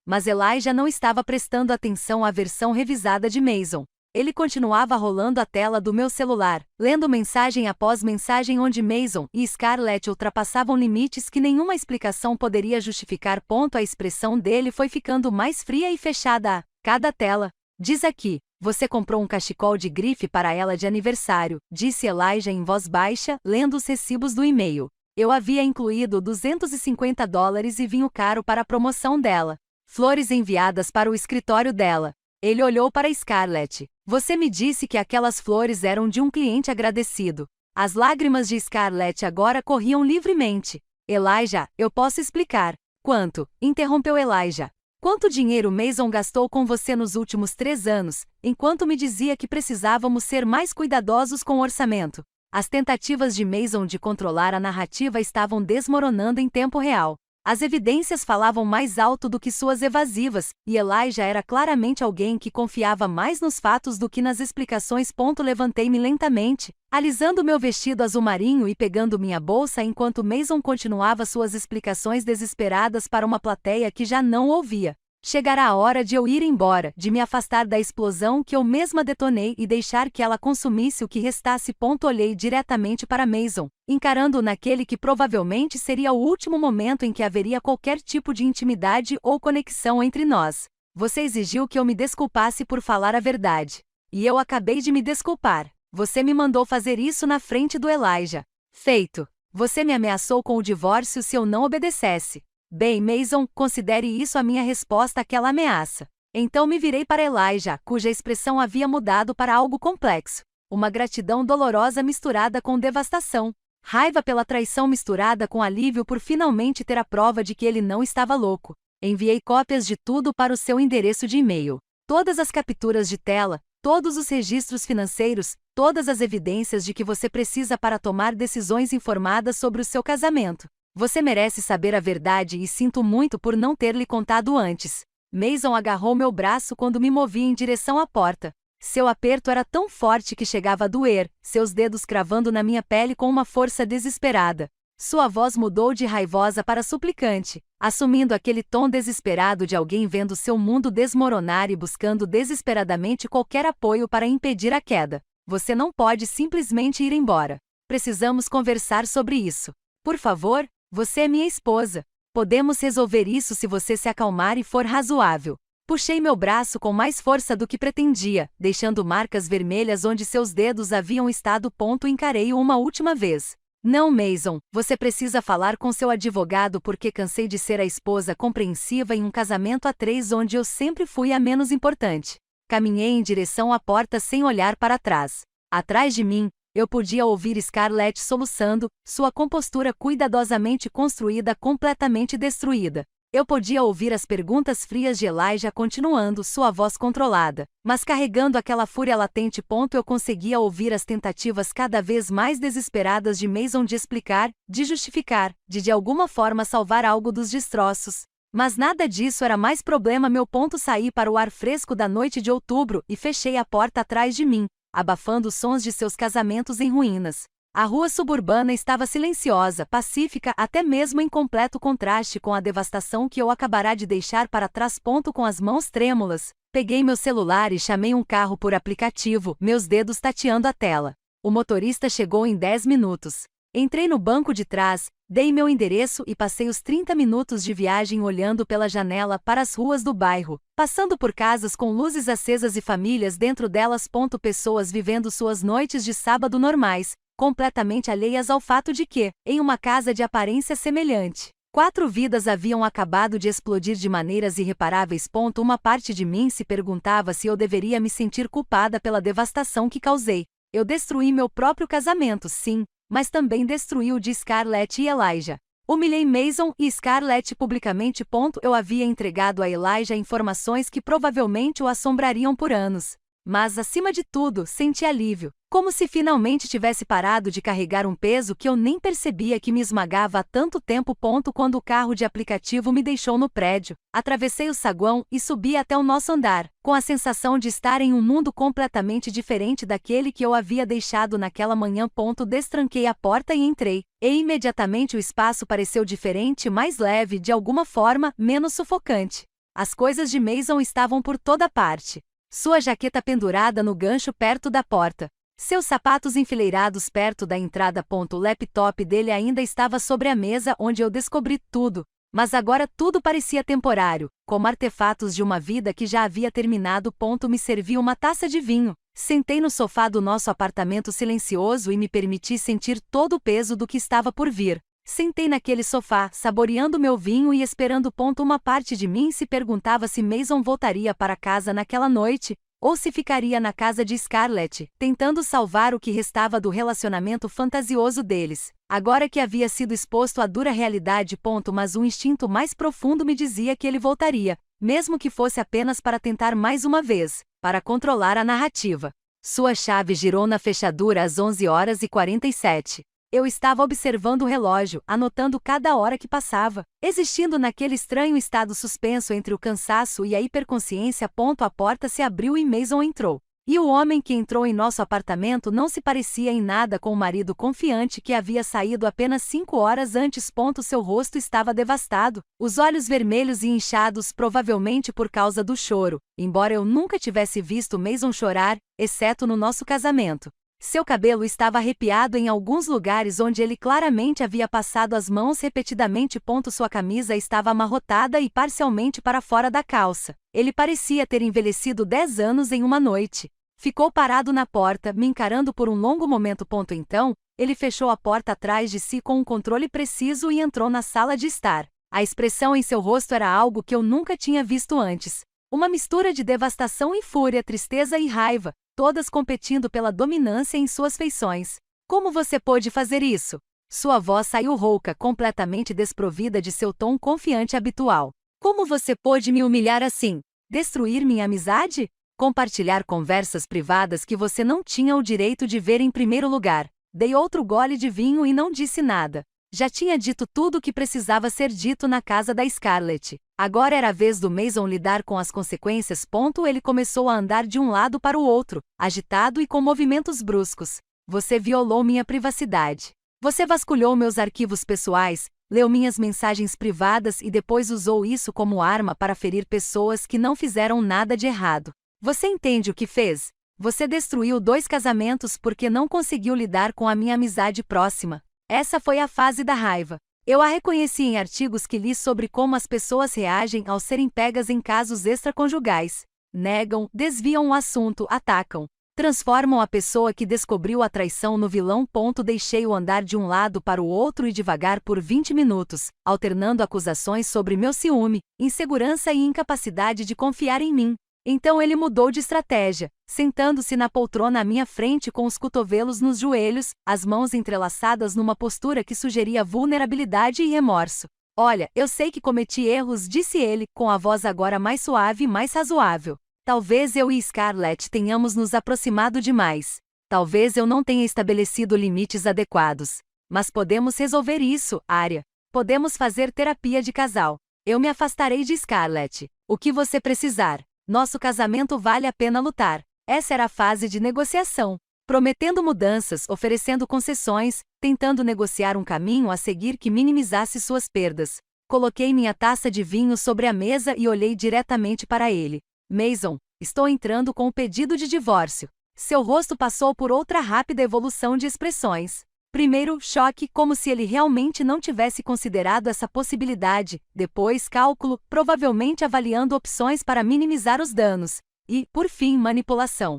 Mas Elijah não estava prestando atenção à versão revisada de Mason. Ele continuava rolando a tela do meu celular, lendo mensagem após mensagem onde Mason e Scarlett ultrapassavam limites que nenhuma explicação poderia justificar. A expressão dele foi ficando mais fria e fechada a cada tela. Diz aqui, você comprou um cachecol de grife para ela de aniversário, disse Elijah em voz baixa, lendo os recibos do e-mail. Eu havia incluído $250 e vinho caro para a promoção dela. Flores enviadas para o escritório dela. Ele olhou para Scarlett. Você me disse que aquelas flores eram de um cliente agradecido. As lágrimas de Scarlett agora corriam livremente. Elijah, eu posso explicar. Quanto? Interrompeu Elijah. Quanto dinheiro Mason gastou com você nos últimos 3 anos, enquanto me dizia que precisávamos ser mais cuidadosos com o orçamento? As tentativas de Mason de controlar a narrativa estavam desmoronando em tempo real. As evidências falavam mais alto do que suas evasivas, e Elijah era claramente alguém que confiava mais nos fatos do que nas explicações. Levantei-me lentamente, alisando meu vestido azul marinho e pegando minha bolsa enquanto Mason continuava suas explicações desesperadas para uma plateia que já não ouvia. Chegará a hora de eu ir embora, de me afastar da explosão que eu mesma detonei e deixar que ela consumisse o que restasse. Olhei diretamente para Mason, encarando-o naquele que provavelmente seria o último momento em que haveria qualquer tipo de intimidade ou conexão entre nós. Você exigiu que eu me desculpasse por falar a verdade. E eu acabei de me desculpar. Você me mandou fazer isso na frente do Elijah. Feito. Você me ameaçou com o divórcio se eu não obedecesse. Bem, Mason, considere isso a minha resposta àquela ameaça. Então me virei para Elijah, cuja expressão havia mudado para algo complexo. Uma gratidão dolorosa misturada com devastação. Raiva pela traição misturada com alívio por finalmente ter a prova de que ele não estava louco. Enviei cópias de tudo para o seu endereço de e-mail. Todas as capturas de tela, todos os registros financeiros, todas as evidências de que você precisa para tomar decisões informadas sobre o seu casamento. Você merece saber a verdade e sinto muito por não ter lhe contado antes. Mason agarrou meu braço quando me movi em direção à porta. Seu aperto era tão forte que chegava a doer, seus dedos cravando na minha pele com uma força desesperada. Sua voz mudou de raivosa para suplicante, assumindo aquele tom desesperado de alguém vendo seu mundo desmoronar e buscando desesperadamente qualquer apoio para impedir a queda. Você não pode simplesmente ir embora. Precisamos conversar sobre isso. Por favor? Você é minha esposa. Podemos resolver isso se você se acalmar e for razoável. Puxei meu braço com mais força do que pretendia, deixando marcas vermelhas onde seus dedos haviam estado. Encarei-o uma última vez. Não, Mason, você precisa falar com seu advogado porque cansei de ser a esposa compreensiva em um casamento a 3 onde eu sempre fui a menos importante. Caminhei em direção à porta sem olhar para trás. Atrás de mim, eu podia ouvir Scarlett soluçando, sua compostura cuidadosamente construída completamente destruída. Eu podia ouvir as perguntas frias de Elijah continuando, sua voz controlada, mas carregando aquela fúria latente. Eu conseguia ouvir as tentativas cada vez mais desesperadas de Mason de explicar, de justificar, de alguma forma salvar algo dos destroços. Mas nada disso era mais problema. Saí para o ar fresco da noite de outubro e fechei a porta atrás de mim, abafando os sons de seus casamentos em ruínas. A rua suburbana estava silenciosa, pacífica, até mesmo em completo contraste com a devastação que eu acabara de deixar para trás. Com as mãos trêmulas, peguei meu celular e chamei um carro por aplicativo, meus dedos tateando a tela. O motorista chegou em 10 minutos. Entrei no banco de trás, dei meu endereço e passei os 30 minutos de viagem olhando pela janela para as ruas do bairro, passando por casas com luzes acesas e famílias dentro delas. Pessoas vivendo suas noites de sábado normais, completamente alheias ao fato de que, em uma casa de aparência semelhante, 4 vidas haviam acabado de explodir de maneiras irreparáveis. Uma parte de mim se perguntava se eu deveria me sentir culpada pela devastação que causei. Eu destruí meu próprio casamento, sim, mas também destruí o de Scarlett e Elijah. Humilhei Mason e Scarlett publicamente. Eu havia entregado a Elijah informações que provavelmente o assombrariam por anos. Mas, acima de tudo, senti alívio, como se finalmente tivesse parado de carregar um peso que eu nem percebia que me esmagava há tanto tempo. Quando o carro de aplicativo me deixou no prédio, atravessei o saguão e subi até o nosso andar, com a sensação de estar em um mundo completamente diferente daquele que eu havia deixado naquela manhã. Destranquei a porta e entrei, e imediatamente o espaço pareceu diferente, mais leve, de alguma forma, menos sufocante. As coisas de Mason estavam por toda parte. Sua jaqueta pendurada no gancho perto da porta. Seus sapatos enfileirados perto da entrada. O laptop dele ainda estava sobre a mesa onde eu descobri tudo. Mas agora tudo parecia temporário, como artefatos de uma vida que já havia terminado. Me servi uma taça de vinho. Sentei no sofá do nosso apartamento silencioso e me permiti sentir todo o peso do que estava por vir. Sentei naquele sofá, saboreando meu vinho e esperando. Uma parte de mim se perguntava se Mason voltaria para casa naquela noite, ou se ficaria na casa de Scarlett, tentando salvar o que restava do relacionamento fantasioso deles, agora que havia sido exposto à dura realidade. Mas um instinto mais profundo me dizia que ele voltaria, mesmo que fosse apenas para tentar mais uma vez, para controlar a narrativa. Sua chave girou na fechadura às 11h47. Eu estava observando o relógio, anotando cada hora que passava, existindo naquele estranho estado suspenso entre o cansaço e a hiperconsciência. A porta se abriu e Mason entrou. E o homem que entrou em nosso apartamento não se parecia em nada com o marido confiante que havia saído apenas 5 horas antes. Seu rosto estava devastado, os olhos vermelhos e inchados, provavelmente por causa do choro, embora eu nunca tivesse visto Mason chorar, exceto no nosso casamento. Seu cabelo estava arrepiado em alguns lugares onde ele claramente havia passado as mãos repetidamente. Sua camisa estava amarrotada e parcialmente para fora da calça. Ele parecia ter envelhecido 10 anos em uma noite. Ficou parado na porta, me encarando por um longo momento. Então, ele fechou a porta atrás de si com um controle preciso e entrou na sala de estar. A expressão em seu rosto era algo que eu nunca tinha visto antes. Uma mistura de devastação e fúria, tristeza e raiva, todas competindo pela dominância em suas feições. Como você pôde fazer isso? Sua voz saiu rouca, completamente desprovida de seu tom confiante habitual. Como você pôde me humilhar assim? Destruir minha amizade? Compartilhar conversas privadas que você não tinha o direito de ver em primeiro lugar. Dei outro gole de vinho e não disse nada. Já tinha dito tudo o que precisava ser dito na casa da Scarlett. Agora era a vez do Mason lidar com as consequências. Ele começou a andar de um lado para o outro, agitado e com movimentos bruscos. Você violou minha privacidade. Você vasculhou meus arquivos pessoais, leu minhas mensagens privadas e depois usou isso como arma para ferir pessoas que não fizeram nada de errado. Você entende o que fez? Você destruiu 2 casamentos porque não conseguiu lidar com a minha amizade próxima. Essa foi a fase da raiva. Eu a reconheci em artigos que li sobre como as pessoas reagem ao serem pegas em casos extraconjugais. Negam, desviam o assunto, atacam. Transformam a pessoa que descobriu a traição no vilão. Deixei-o andar de um lado para o outro e devagar por 20 minutos, alternando acusações sobre meu ciúme, insegurança e incapacidade de confiar em mim. Então ele mudou de estratégia, sentando-se na poltrona à minha frente com os cotovelos nos joelhos, as mãos entrelaçadas numa postura que sugeria vulnerabilidade e remorso. Olha, eu sei que cometi erros, disse ele, com a voz agora mais suave e mais razoável. Talvez eu e Scarlett tenhamos nos aproximado demais. Talvez eu não tenha estabelecido limites adequados. Mas podemos resolver isso, Arya. Podemos fazer terapia de casal. Eu me afastarei de Scarlett. O que você precisar. Nosso casamento vale a pena lutar. Essa era a fase de negociação. Prometendo mudanças, oferecendo concessões, tentando negociar um caminho a seguir que minimizasse suas perdas. Coloquei minha taça de vinho sobre a mesa e olhei diretamente para ele. Mason, estou entrando com o pedido de divórcio. Seu rosto passou por outra rápida evolução de expressões. Primeiro, choque, como se ele realmente não tivesse considerado essa possibilidade. Depois, cálculo, provavelmente avaliando opções para minimizar os danos. E, por fim, manipulação.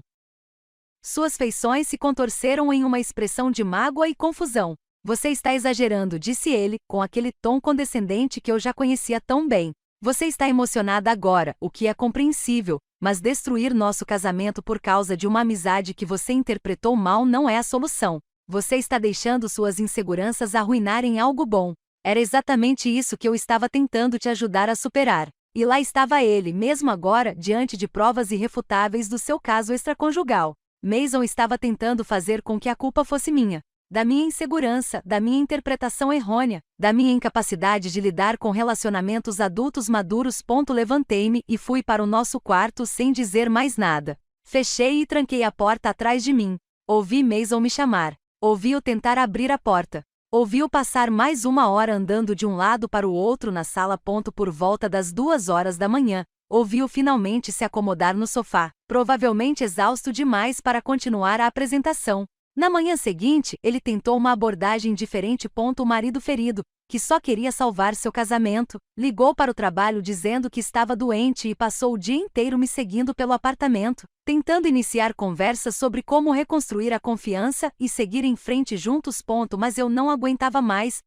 Suas feições se contorceram em uma expressão de mágoa e confusão. Você está exagerando, disse ele, com aquele tom condescendente que eu já conhecia tão bem. Você está emocionada agora, o que é compreensível, mas destruir nosso casamento por causa de uma amizade que você interpretou mal não é a solução. Você está deixando suas inseguranças arruinarem algo bom. Era exatamente isso que eu estava tentando te ajudar a superar. E lá estava ele, mesmo agora, diante de provas irrefutáveis do seu caso extraconjugal. Mason estava tentando fazer com que a culpa fosse minha. Da minha insegurança, da minha interpretação errônea, da minha incapacidade de lidar com relacionamentos adultos maduros. Levantei-me e fui para o nosso quarto sem dizer mais nada. Fechei e tranquei a porta atrás de mim. Ouvi Mason me chamar. Ouvi-o tentar abrir a porta. Ouvi-o passar mais uma hora andando de um lado para o outro na sala. Por volta das 2 horas da manhã, ouvi-o finalmente se acomodar no sofá, provavelmente exausto demais para continuar a apresentação. Na manhã seguinte, ele tentou uma abordagem diferente. O marido ferido, que só queria salvar seu casamento, ligou para o trabalho dizendo que estava doente e passou o dia inteiro me seguindo pelo apartamento, tentando iniciar conversas sobre como reconstruir a confiança e seguir em frente juntos. Mas eu não aguentava mais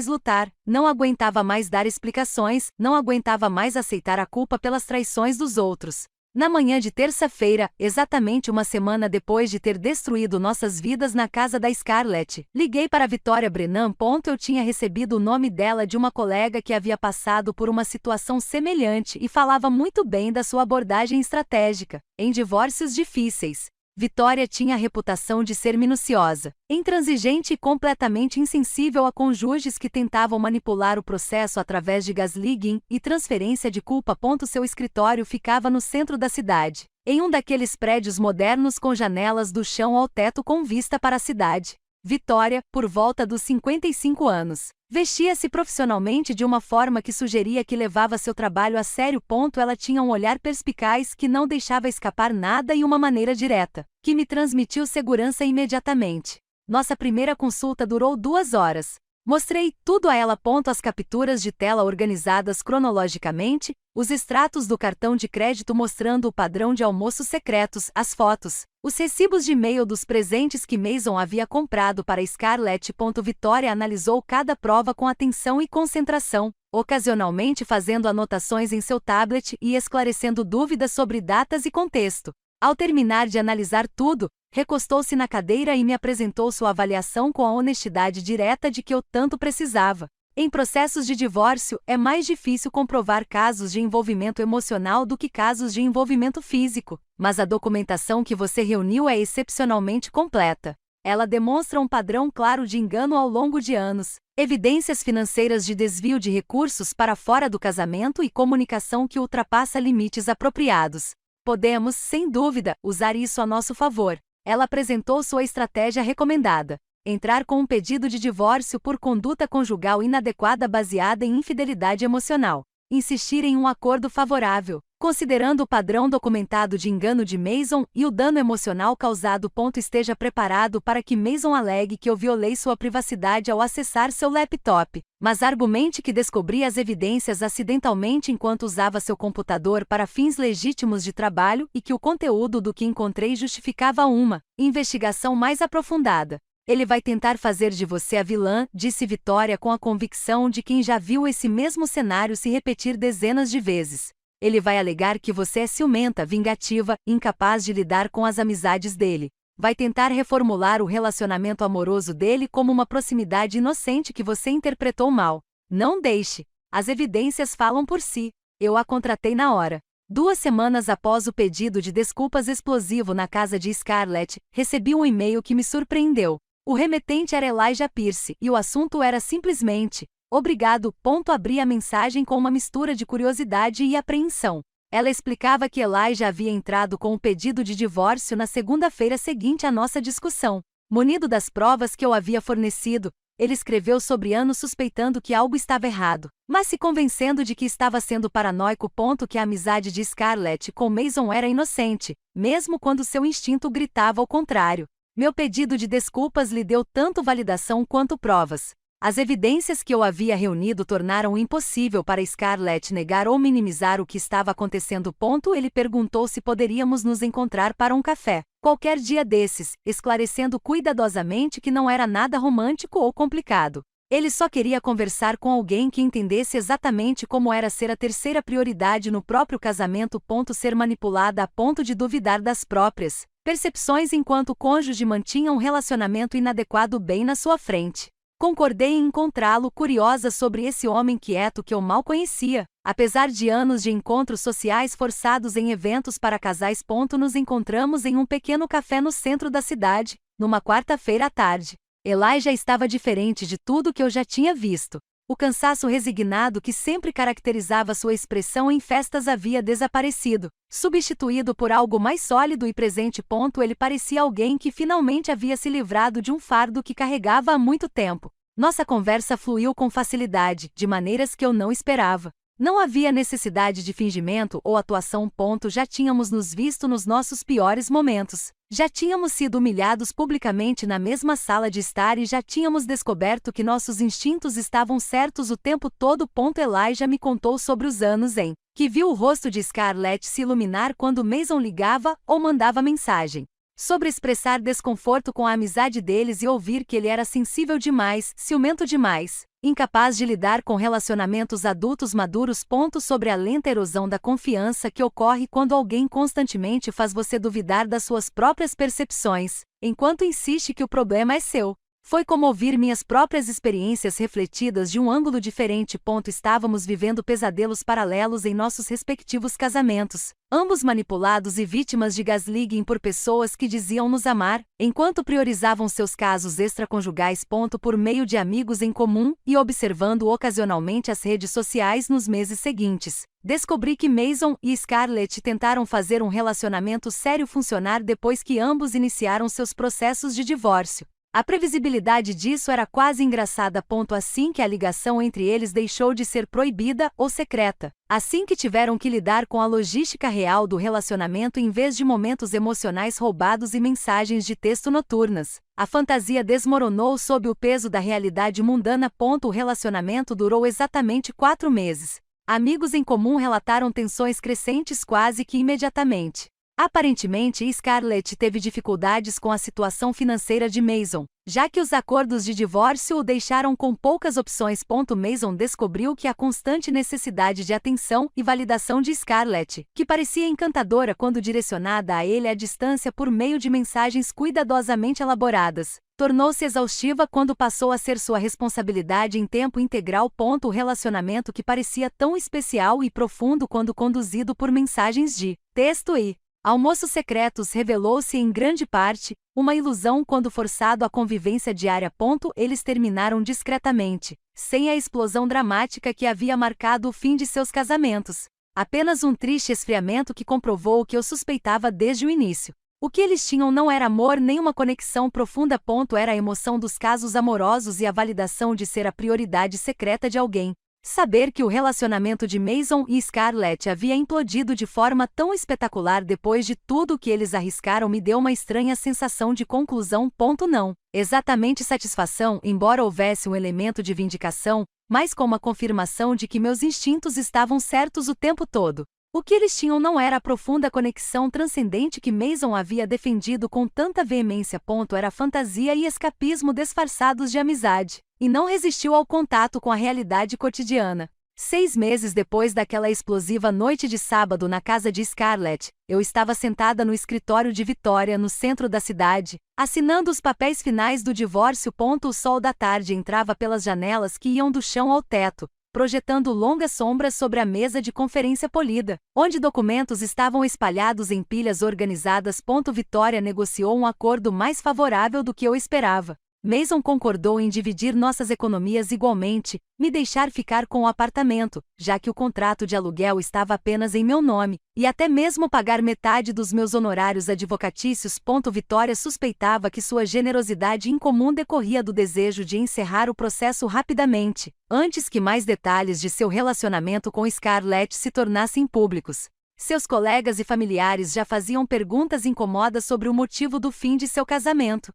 lutar, não aguentava mais dar explicações, não aguentava mais aceitar a culpa pelas traições dos outros. Na manhã de terça-feira, exatamente uma semana depois de ter destruído nossas vidas na casa da Scarlett, liguei para Victoria Brennan. Eu tinha recebido o nome dela de uma colega que havia passado por uma situação semelhante e falava muito bem da sua abordagem estratégica em divórcios difíceis. Victoria tinha a reputação de ser minuciosa, intransigente e completamente insensível a cônjuges que tentavam manipular o processo através de gaslighting e transferência de culpa. Seu escritório ficava no centro da cidade, em um daqueles prédios modernos com janelas do chão ao teto com vista para a cidade. Victoria, por volta dos 55 anos, vestia-se profissionalmente de uma forma que sugeria que levava seu trabalho a sério. Ela tinha um olhar perspicaz que não deixava escapar nada e uma maneira direta, que me transmitiu segurança imediatamente. Nossa primeira consulta durou 2 horas. Mostrei tudo a ela. As capturas de tela organizadas cronologicamente, os extratos do cartão de crédito mostrando o padrão de almoços secretos, as fotos, os recibos de e-mail dos presentes que Mason havia comprado para Scarlett. Victoria analisou cada prova com atenção e concentração, ocasionalmente fazendo anotações em seu tablet e esclarecendo dúvidas sobre datas e contexto. Ao terminar de analisar tudo, recostou-se na cadeira e me apresentou sua avaliação com a honestidade direta de que eu tanto precisava. Em processos de divórcio, é mais difícil comprovar casos de envolvimento emocional do que casos de envolvimento físico, mas a documentação que você reuniu é excepcionalmente completa. Ela demonstra um padrão claro de engano ao longo de anos, evidências financeiras de desvio de recursos para fora do casamento e comunicação que ultrapassa limites apropriados. Podemos, sem dúvida, usar isso a nosso favor. Ela apresentou sua estratégia recomendada: entrar com um pedido de divórcio por conduta conjugal inadequada baseada em infidelidade emocional. Insistir em um acordo favorável, considerando o padrão documentado de engano de Mason e o dano emocional causado. Esteja preparado para que Mason alegue que eu violei sua privacidade ao acessar seu laptop, mas argumente que descobri as evidências acidentalmente enquanto usava seu computador para fins legítimos de trabalho e que o conteúdo do que encontrei justificava uma investigação mais aprofundada. Ele vai tentar fazer de você a vilã, disse Victoria com a convicção de quem já viu esse mesmo cenário se repetir dezenas de vezes. Ele vai alegar que você é ciumenta, vingativa, incapaz de lidar com as amizades dele. Vai tentar reformular o relacionamento amoroso dele como uma proximidade inocente que você interpretou mal. Não deixe. As evidências falam por si. Eu a contratei na hora. 2 semanas após o pedido de desculpas explosivo na casa de Scarlett, recebi um e-mail que me surpreendeu. O remetente era Elijah Pierce, e o assunto era simplesmente: obrigado. Abri a mensagem com uma mistura de curiosidade e apreensão. Ela explicava que Elijah havia entrado com o pedido de divórcio na segunda-feira seguinte à nossa discussão. Munido das provas que eu havia fornecido, ele escreveu sobre anos suspeitando que algo estava errado, mas se convencendo de que estava sendo paranoico. Que a amizade de Scarlett com Mason era inocente, mesmo quando seu instinto gritava ao contrário. Meu pedido de desculpas lhe deu tanto validação quanto provas. As evidências que eu havia reunido tornaram impossível para Scarlett negar ou minimizar o que estava acontecendo. Ele perguntou se poderíamos nos encontrar para um café, qualquer dia desses, esclarecendo cuidadosamente que não era nada romântico ou complicado. Ele só queria conversar com alguém que entendesse exatamente como era ser a terceira prioridade no próprio casamento. Ser manipulada a ponto de duvidar das próprias percepções enquanto o cônjuge mantinha um relacionamento inadequado bem na sua frente. Concordei em encontrá-lo, curiosa sobre esse homem quieto que eu mal conhecia. Apesar de anos de encontros sociais forçados em eventos para casais. Nos encontramos em um pequeno café no centro da cidade, numa quarta-feira à tarde. Elijah estava diferente de tudo que eu já tinha visto. O cansaço resignado que sempre caracterizava sua expressão em festas havia desaparecido, substituído por algo mais sólido e presente. Ele parecia alguém que finalmente havia se livrado de um fardo que carregava há muito tempo. Nossa conversa fluiu com facilidade, de maneiras que eu não esperava. Não havia necessidade de fingimento ou atuação. Já tínhamos nos visto nos nossos piores momentos. Já tínhamos sido humilhados publicamente na mesma sala de estar e já tínhamos descoberto que nossos instintos estavam certos o tempo todo. Elijah me contou sobre os anos em que viu o rosto de Scarlett se iluminar quando Mason ligava ou mandava mensagem. Sobre expressar desconforto com a amizade deles e ouvir que ele era sensível demais, ciumento demais, incapaz de lidar com relacionamentos adultos maduros. Sobre a lenta erosão da confiança que ocorre quando alguém constantemente faz você duvidar das suas próprias percepções, enquanto insiste que o problema é seu. Foi como ouvir minhas próprias experiências refletidas de um ângulo diferente. Estávamos vivendo pesadelos paralelos em nossos respectivos casamentos, ambos manipulados e vítimas de gaslighting por pessoas que diziam nos amar, enquanto priorizavam seus casos extraconjugais. Por meio de amigos em comum e observando ocasionalmente as redes sociais nos meses seguintes, descobri que Mason e Scarlett tentaram fazer um relacionamento sério funcionar depois que ambos iniciaram seus processos de divórcio. A previsibilidade disso era quase engraçada. Assim que a ligação entre eles deixou de ser proibida ou secreta, assim que tiveram que lidar com a logística real do relacionamento em vez de momentos emocionais roubados e mensagens de texto noturnas, a fantasia desmoronou sob o peso da realidade mundana. O relacionamento durou exatamente 4 meses. Amigos em comum relataram tensões crescentes quase que imediatamente. Aparentemente, Scarlett teve dificuldades com a situação financeira de Mason, já que os acordos de divórcio o deixaram com poucas opções. Mason descobriu que a constante necessidade de atenção e validação de Scarlett, que parecia encantadora quando direcionada a ele à distância por meio de mensagens cuidadosamente elaboradas, tornou-se exaustiva quando passou a ser sua responsabilidade em tempo integral. O relacionamento que parecia tão especial e profundo quando conduzido por mensagens de texto e almoços secretos revelou-se em grande parte uma ilusão quando forçado à convivência diária. Eles terminaram discretamente, sem a explosão dramática que havia marcado o fim de seus casamentos. Apenas um triste esfriamento que comprovou o que eu suspeitava desde o início. O que eles tinham não era amor nem uma conexão profunda. Era a emoção dos casos amorosos e a validação de ser a prioridade secreta de alguém. Saber que o relacionamento de Mason e Scarlett havia implodido de forma tão espetacular depois de tudo que eles arriscaram me deu uma estranha sensação de conclusão. Não exatamente satisfação, embora houvesse um elemento de vindicação, mas como a confirmação de que meus instintos estavam certos o tempo todo. O que eles tinham não era a profunda conexão transcendente que Mason havia defendido com tanta veemência. Era fantasia e escapismo disfarçados de amizade, e não resistiu ao contato com a realidade cotidiana. 6 meses depois daquela explosiva noite de sábado na casa de Scarlett, eu estava sentada no escritório de Vitória, no centro da cidade, assinando os papéis finais do divórcio. O sol da tarde entrava pelas janelas que iam do chão ao teto, projetando longas sombras sobre a mesa de conferência polida, onde documentos estavam espalhados em pilhas organizadas. Vitória negociou um acordo mais favorável do que eu esperava. Mason concordou em dividir nossas economias igualmente, me deixar ficar com o apartamento, já que o contrato de aluguel estava apenas em meu nome, e até mesmo pagar metade dos meus honorários advocatícios. Vitória suspeitava que sua generosidade incomum decorria do desejo de encerrar o processo rapidamente, antes que mais detalhes de seu relacionamento com Scarlett se tornassem públicos. Seus colegas e familiares já faziam perguntas incômodas sobre o motivo do fim de seu casamento.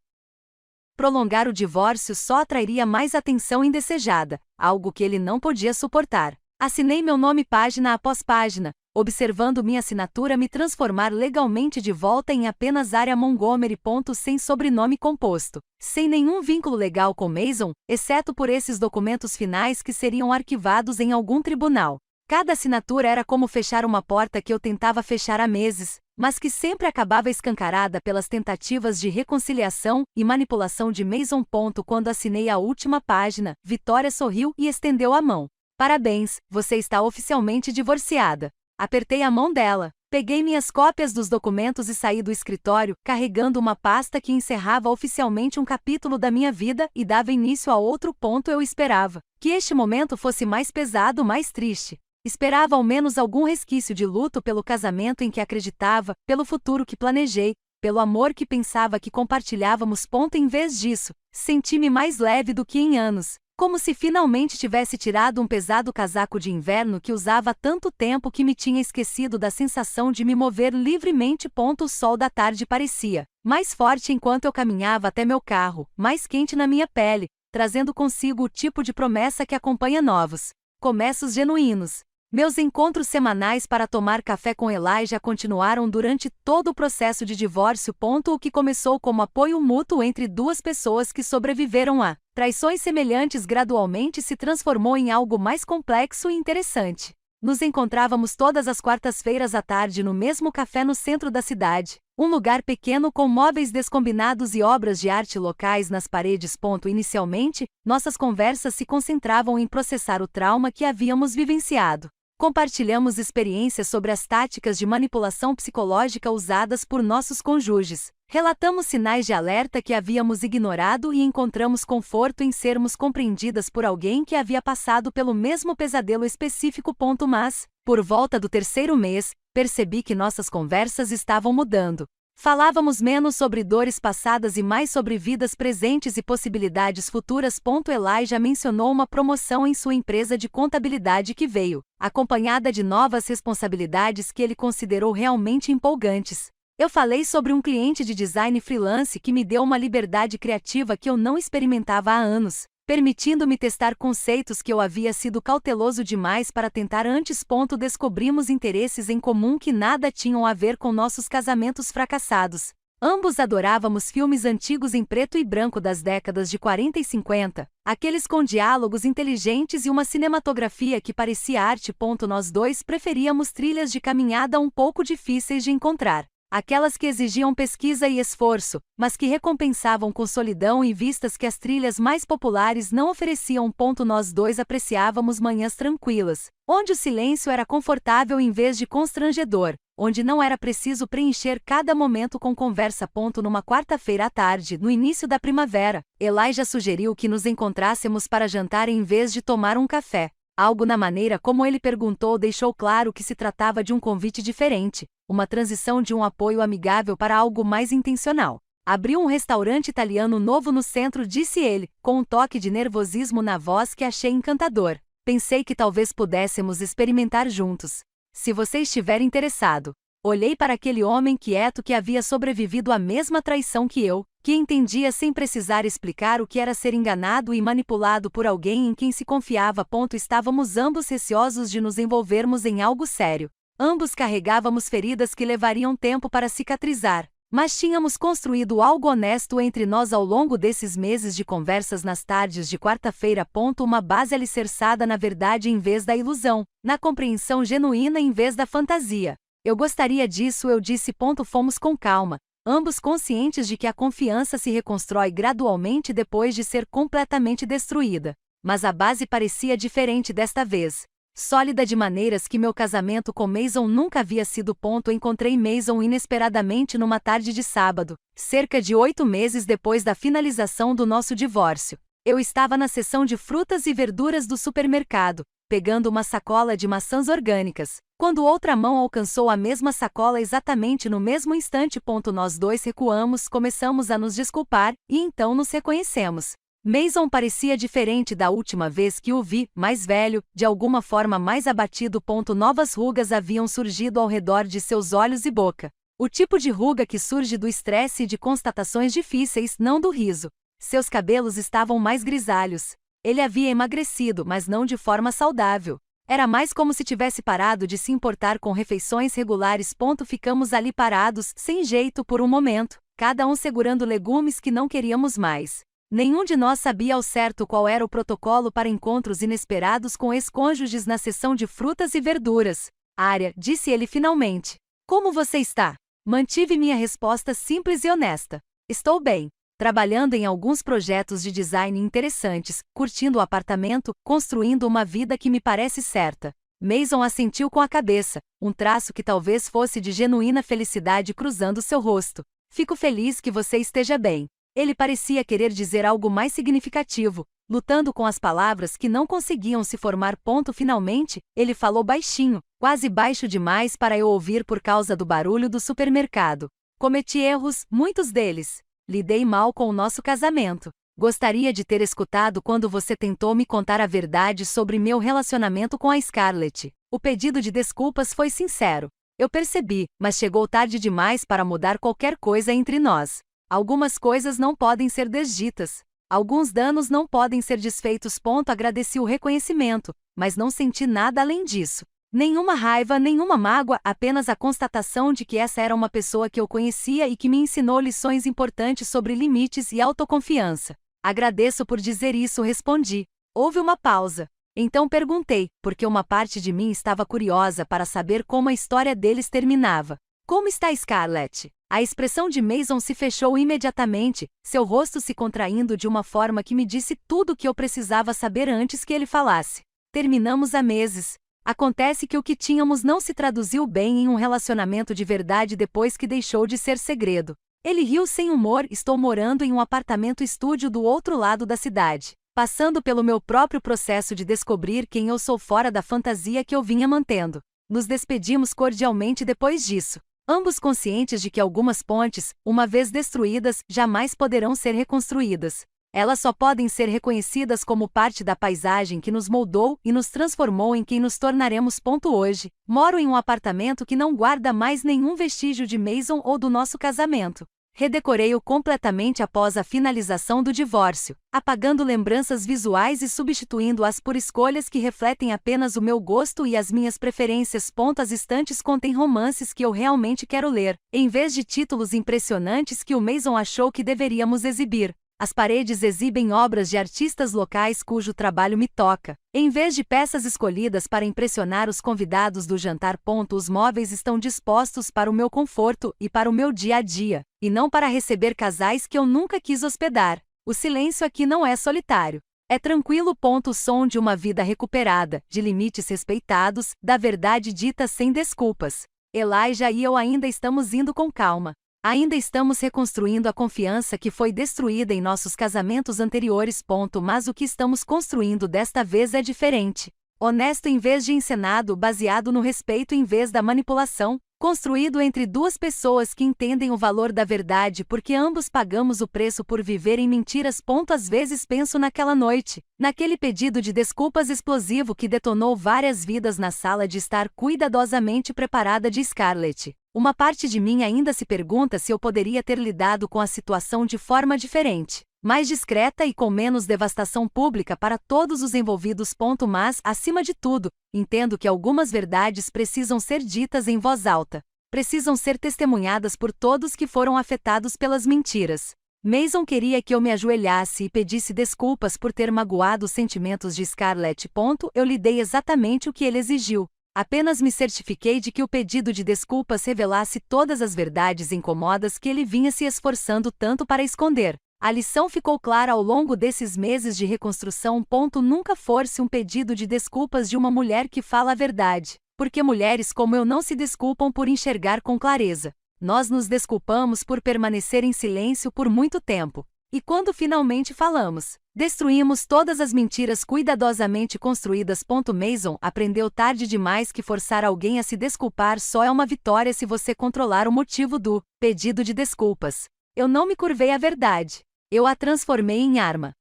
Prolongar o divórcio só atrairia mais atenção indesejada, algo que ele não podia suportar. Assinei meu nome página após página, observando minha assinatura me transformar legalmente de volta em apenas Área Montgomery. Sem sobrenome composto, sem nenhum vínculo legal com Mason, exceto por esses documentos finais que seriam arquivados em algum tribunal. Cada assinatura era como fechar uma porta que eu tentava fechar há meses, mas que sempre acabava escancarada pelas tentativas de reconciliação e manipulação de Mason. Quando assinei a última página, Vitória sorriu e estendeu a mão. Parabéns, você está oficialmente divorciada. Apertei a mão dela, peguei minhas cópias dos documentos e saí do escritório, carregando uma pasta que encerrava oficialmente um capítulo da minha vida e dava início a outro. Eu esperava que este momento fosse mais pesado, mais triste. Esperava ao menos algum resquício de luto pelo casamento em que acreditava, pelo futuro que planejei, pelo amor que pensava que compartilhávamos. Em vez disso, senti-me mais leve do que em anos. Como se finalmente tivesse tirado um pesado casaco de inverno que usava há tanto tempo que me tinha esquecido da sensação de me mover livremente. O sol da tarde parecia mais forte enquanto eu caminhava até meu carro, mais quente na minha pele, trazendo consigo o tipo de promessa que acompanha novos começos genuínos. Meus encontros semanais para tomar café com Elijah continuaram durante todo o processo de divórcio. O que começou como apoio mútuo entre duas pessoas que sobreviveram a traições semelhantes gradualmente se transformou em algo mais complexo e interessante. Nos encontrávamos todas as quartas-feiras à tarde no mesmo café no centro da cidade, um lugar pequeno com móveis descombinados e obras de arte locais nas paredes. Inicialmente, nossas conversas se concentravam em processar o trauma que havíamos vivenciado. Compartilhamos experiências sobre as táticas de manipulação psicológica usadas por nossos cônjuges. Relatamos sinais de alerta que havíamos ignorado e encontramos conforto em sermos compreendidas por alguém que havia passado pelo mesmo pesadelo específico. Mas, por volta do terceiro mês, percebi que nossas conversas estavam mudando. Falávamos menos sobre dores passadas e mais sobre vidas presentes e possibilidades futuras. Elijah mencionou uma promoção em sua empresa de contabilidade que veio acompanhada de novas responsabilidades que ele considerou realmente empolgantes. Eu falei sobre um cliente de design freelance que me deu uma liberdade criativa que eu não experimentava há anos, permitindo-me testar conceitos que eu havia sido cauteloso demais para tentar antes. Descobrimos interesses em comum que nada tinham a ver com nossos casamentos fracassados. Ambos adorávamos filmes antigos em preto e branco das décadas de 40 e 50, aqueles com diálogos inteligentes e uma cinematografia que parecia arte. Nós dois preferíamos trilhas de caminhada um pouco difíceis de encontrar. Aquelas que exigiam pesquisa e esforço, mas que recompensavam com solidão e vistas que as trilhas mais populares não ofereciam. Nós dois apreciávamos manhãs tranquilas, onde o silêncio era confortável em vez de constrangedor, onde não era preciso preencher cada momento com conversa. Numa quarta-feira à tarde, no início da primavera, Elijah sugeriu que nos encontrássemos para jantar em vez de tomar um café. Algo na maneira como ele perguntou deixou claro que se tratava de um convite diferente, uma transição de um apoio amigável para algo mais intencional. Abriu um restaurante italiano novo no centro, disse ele, com um toque de nervosismo na voz que achei encantador. Pensei que talvez pudéssemos experimentar juntos. Se você estiver interessado. Olhei para aquele homem quieto que havia sobrevivido à mesma traição que eu, que entendia sem precisar explicar o que era ser enganado e manipulado por alguém em quem se confiava. Estávamos ambos receosos de nos envolvermos em algo sério. Ambos carregávamos feridas que levariam tempo para cicatrizar, mas tínhamos construído algo honesto entre nós ao longo desses meses de conversas nas tardes de quarta-feira. Uma base alicerçada na verdade em vez da ilusão, na compreensão genuína em vez da fantasia. Eu gostaria disso, eu disse. Fomos com calma, ambos conscientes de que a confiança se reconstrói gradualmente depois de ser completamente destruída. Mas a base parecia diferente desta vez. Sólida de maneiras que meu casamento com Mason nunca havia sido. Encontrei Mason inesperadamente numa tarde de sábado, cerca de 8 meses depois da finalização do nosso divórcio. Eu estava na seção de frutas e verduras do supermercado, pegando uma sacola de maçãs orgânicas, quando outra mão alcançou a mesma sacola exatamente no mesmo instante. Nós dois recuamos, começamos a nos desculpar, e então nos reconhecemos. Mason parecia diferente da última vez que o vi, mais velho, de alguma forma mais abatido. Novas rugas haviam surgido ao redor de seus olhos e boca. O tipo de ruga que surge do estresse e de constatações difíceis, não do riso. Seus cabelos estavam mais grisalhos. Ele havia emagrecido, mas não de forma saudável. Era mais como se tivesse parado de se importar com refeições regulares. Ficamos ali parados, sem jeito por um momento, cada um segurando legumes que não queríamos mais. Nenhum de nós sabia ao certo qual era o protocolo para encontros inesperados com ex-cônjuges na seção de frutas e verduras. Arya, disse ele finalmente. Como você está? Mantive minha resposta simples e honesta. Estou bem. Trabalhando em alguns projetos de design interessantes, curtindo o apartamento, construindo uma vida que me parece certa. Mason assentiu com a cabeça, um traço que talvez fosse de genuína felicidade cruzando seu rosto. Fico feliz que você esteja bem. Ele parecia querer dizer algo mais significativo, lutando com as palavras que não conseguiam se formar. Finalmente, ele falou baixinho, quase baixo demais para eu ouvir por causa do barulho do supermercado. Cometi erros, muitos deles. Lidei mal com o nosso casamento. Gostaria de ter escutado quando você tentou me contar a verdade sobre meu relacionamento com a Scarlett. O pedido de desculpas foi sincero. Eu percebi, mas chegou tarde demais para mudar qualquer coisa entre nós. Algumas coisas não podem ser desditas. Alguns danos não podem ser desfeitos. Agradeci o reconhecimento, mas não senti nada além disso. Nenhuma raiva, nenhuma mágoa, apenas a constatação de que essa era uma pessoa que eu conhecia e que me ensinou lições importantes sobre limites e autoconfiança. Agradeço por dizer isso, respondi. Houve uma pausa. Então perguntei, porque uma parte de mim estava curiosa para saber como a história deles terminava. Como está Scarlett? A expressão de Mason se fechou imediatamente, seu rosto se contraindo de uma forma que me disse tudo o que eu precisava saber antes que ele falasse. Terminamos há meses. Acontece que o que tínhamos não se traduziu bem em um relacionamento de verdade depois que deixou de ser segredo. Ele riu sem humor. Estou morando em um apartamento estúdio do outro lado da cidade, passando pelo meu próprio processo de descobrir quem eu sou fora da fantasia que eu vinha mantendo. Nos despedimos cordialmente depois disso. Ambos conscientes de que algumas pontes, uma vez destruídas, jamais poderão ser reconstruídas. Elas só podem ser reconhecidas como parte da paisagem que nos moldou e nos transformou em quem nos tornaremos. Hoje, moro em um apartamento que não guarda mais nenhum vestígio de Mason ou do nosso casamento. Redecorei-o completamente após a finalização do divórcio, apagando lembranças visuais e substituindo-as por escolhas que refletem apenas o meu gosto e as minhas preferências. As estantes contêm romances que eu realmente quero ler, em vez de títulos impressionantes que o Mason achou que deveríamos exibir. As paredes exibem obras de artistas locais cujo trabalho me toca, em vez de peças escolhidas para impressionar os convidados do jantar. Os móveis estão dispostos para o meu conforto e para o meu dia a dia, e não para receber casais que eu nunca quis hospedar. O silêncio aqui não é solitário. É tranquilo. O som de uma vida recuperada, de limites respeitados, da verdade dita sem desculpas. Elijah e eu ainda estamos indo com calma. Ainda estamos reconstruindo a confiança que foi destruída em nossos casamentos anteriores. Mas o que estamos construindo desta vez é diferente. Honesto em vez de encenado, baseado no respeito em vez da manipulação, construído entre duas pessoas que entendem o valor da verdade porque ambos pagamos o preço por viver em mentiras. Às vezes penso naquela noite, naquele pedido de desculpas explosivo que detonou várias vidas na sala de estar cuidadosamente preparada de Scarlett. Uma parte de mim ainda se pergunta se eu poderia ter lidado com a situação de forma diferente, mais discreta e com menos devastação pública para todos os envolvidos. Mas, acima de tudo, entendo que algumas verdades precisam ser ditas em voz alta. Precisam ser testemunhadas por todos que foram afetados pelas mentiras. Mason queria que eu me ajoelhasse e pedisse desculpas por ter magoado os sentimentos de Scarlett. Eu lhe dei exatamente o que ele exigiu. Apenas me certifiquei de que o pedido de desculpas revelasse todas as verdades incômodas que ele vinha se esforçando tanto para esconder. A lição ficou clara ao longo desses meses de reconstrução. Nunca force um pedido de desculpas de uma mulher que fala a verdade, porque mulheres como eu não se desculpam por enxergar com clareza. Nós nos desculpamos por permanecer em silêncio por muito tempo. E quando finalmente falamos, destruímos todas as mentiras cuidadosamente construídas. Mason aprendeu tarde demais que forçar alguém a se desculpar só é uma vitória se você controlar o motivo do pedido de desculpas. Eu não me curvei à verdade. Eu a transformei em arma.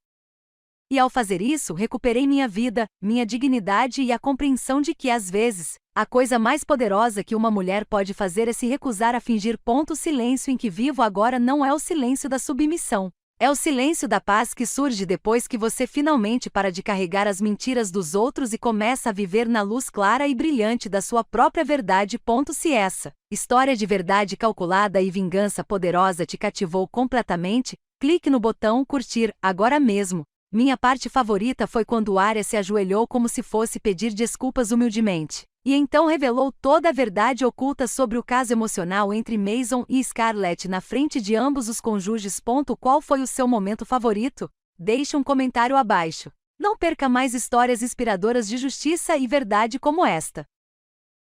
E ao fazer isso, recuperei minha vida, minha dignidade e a compreensão de que, às vezes, a coisa mais poderosa que uma mulher pode fazer é se recusar a fingir. O silêncio em que vivo agora não é o silêncio da submissão. É o silêncio da paz que surge depois que você finalmente para de carregar as mentiras dos outros e começa a viver na luz clara e brilhante da sua própria verdade. Se essa história de verdade calculada e vingança poderosa te cativou completamente, clique no botão curtir agora mesmo. Minha parte favorita foi quando Arya se ajoelhou como se fosse pedir desculpas humildemente. E então revelou toda a verdade oculta sobre o caso emocional entre Mason e Scarlett na frente de ambos os cônjuges. Qual foi o seu momento favorito? Deixe um comentário abaixo. Não perca mais histórias inspiradoras de justiça e verdade como esta.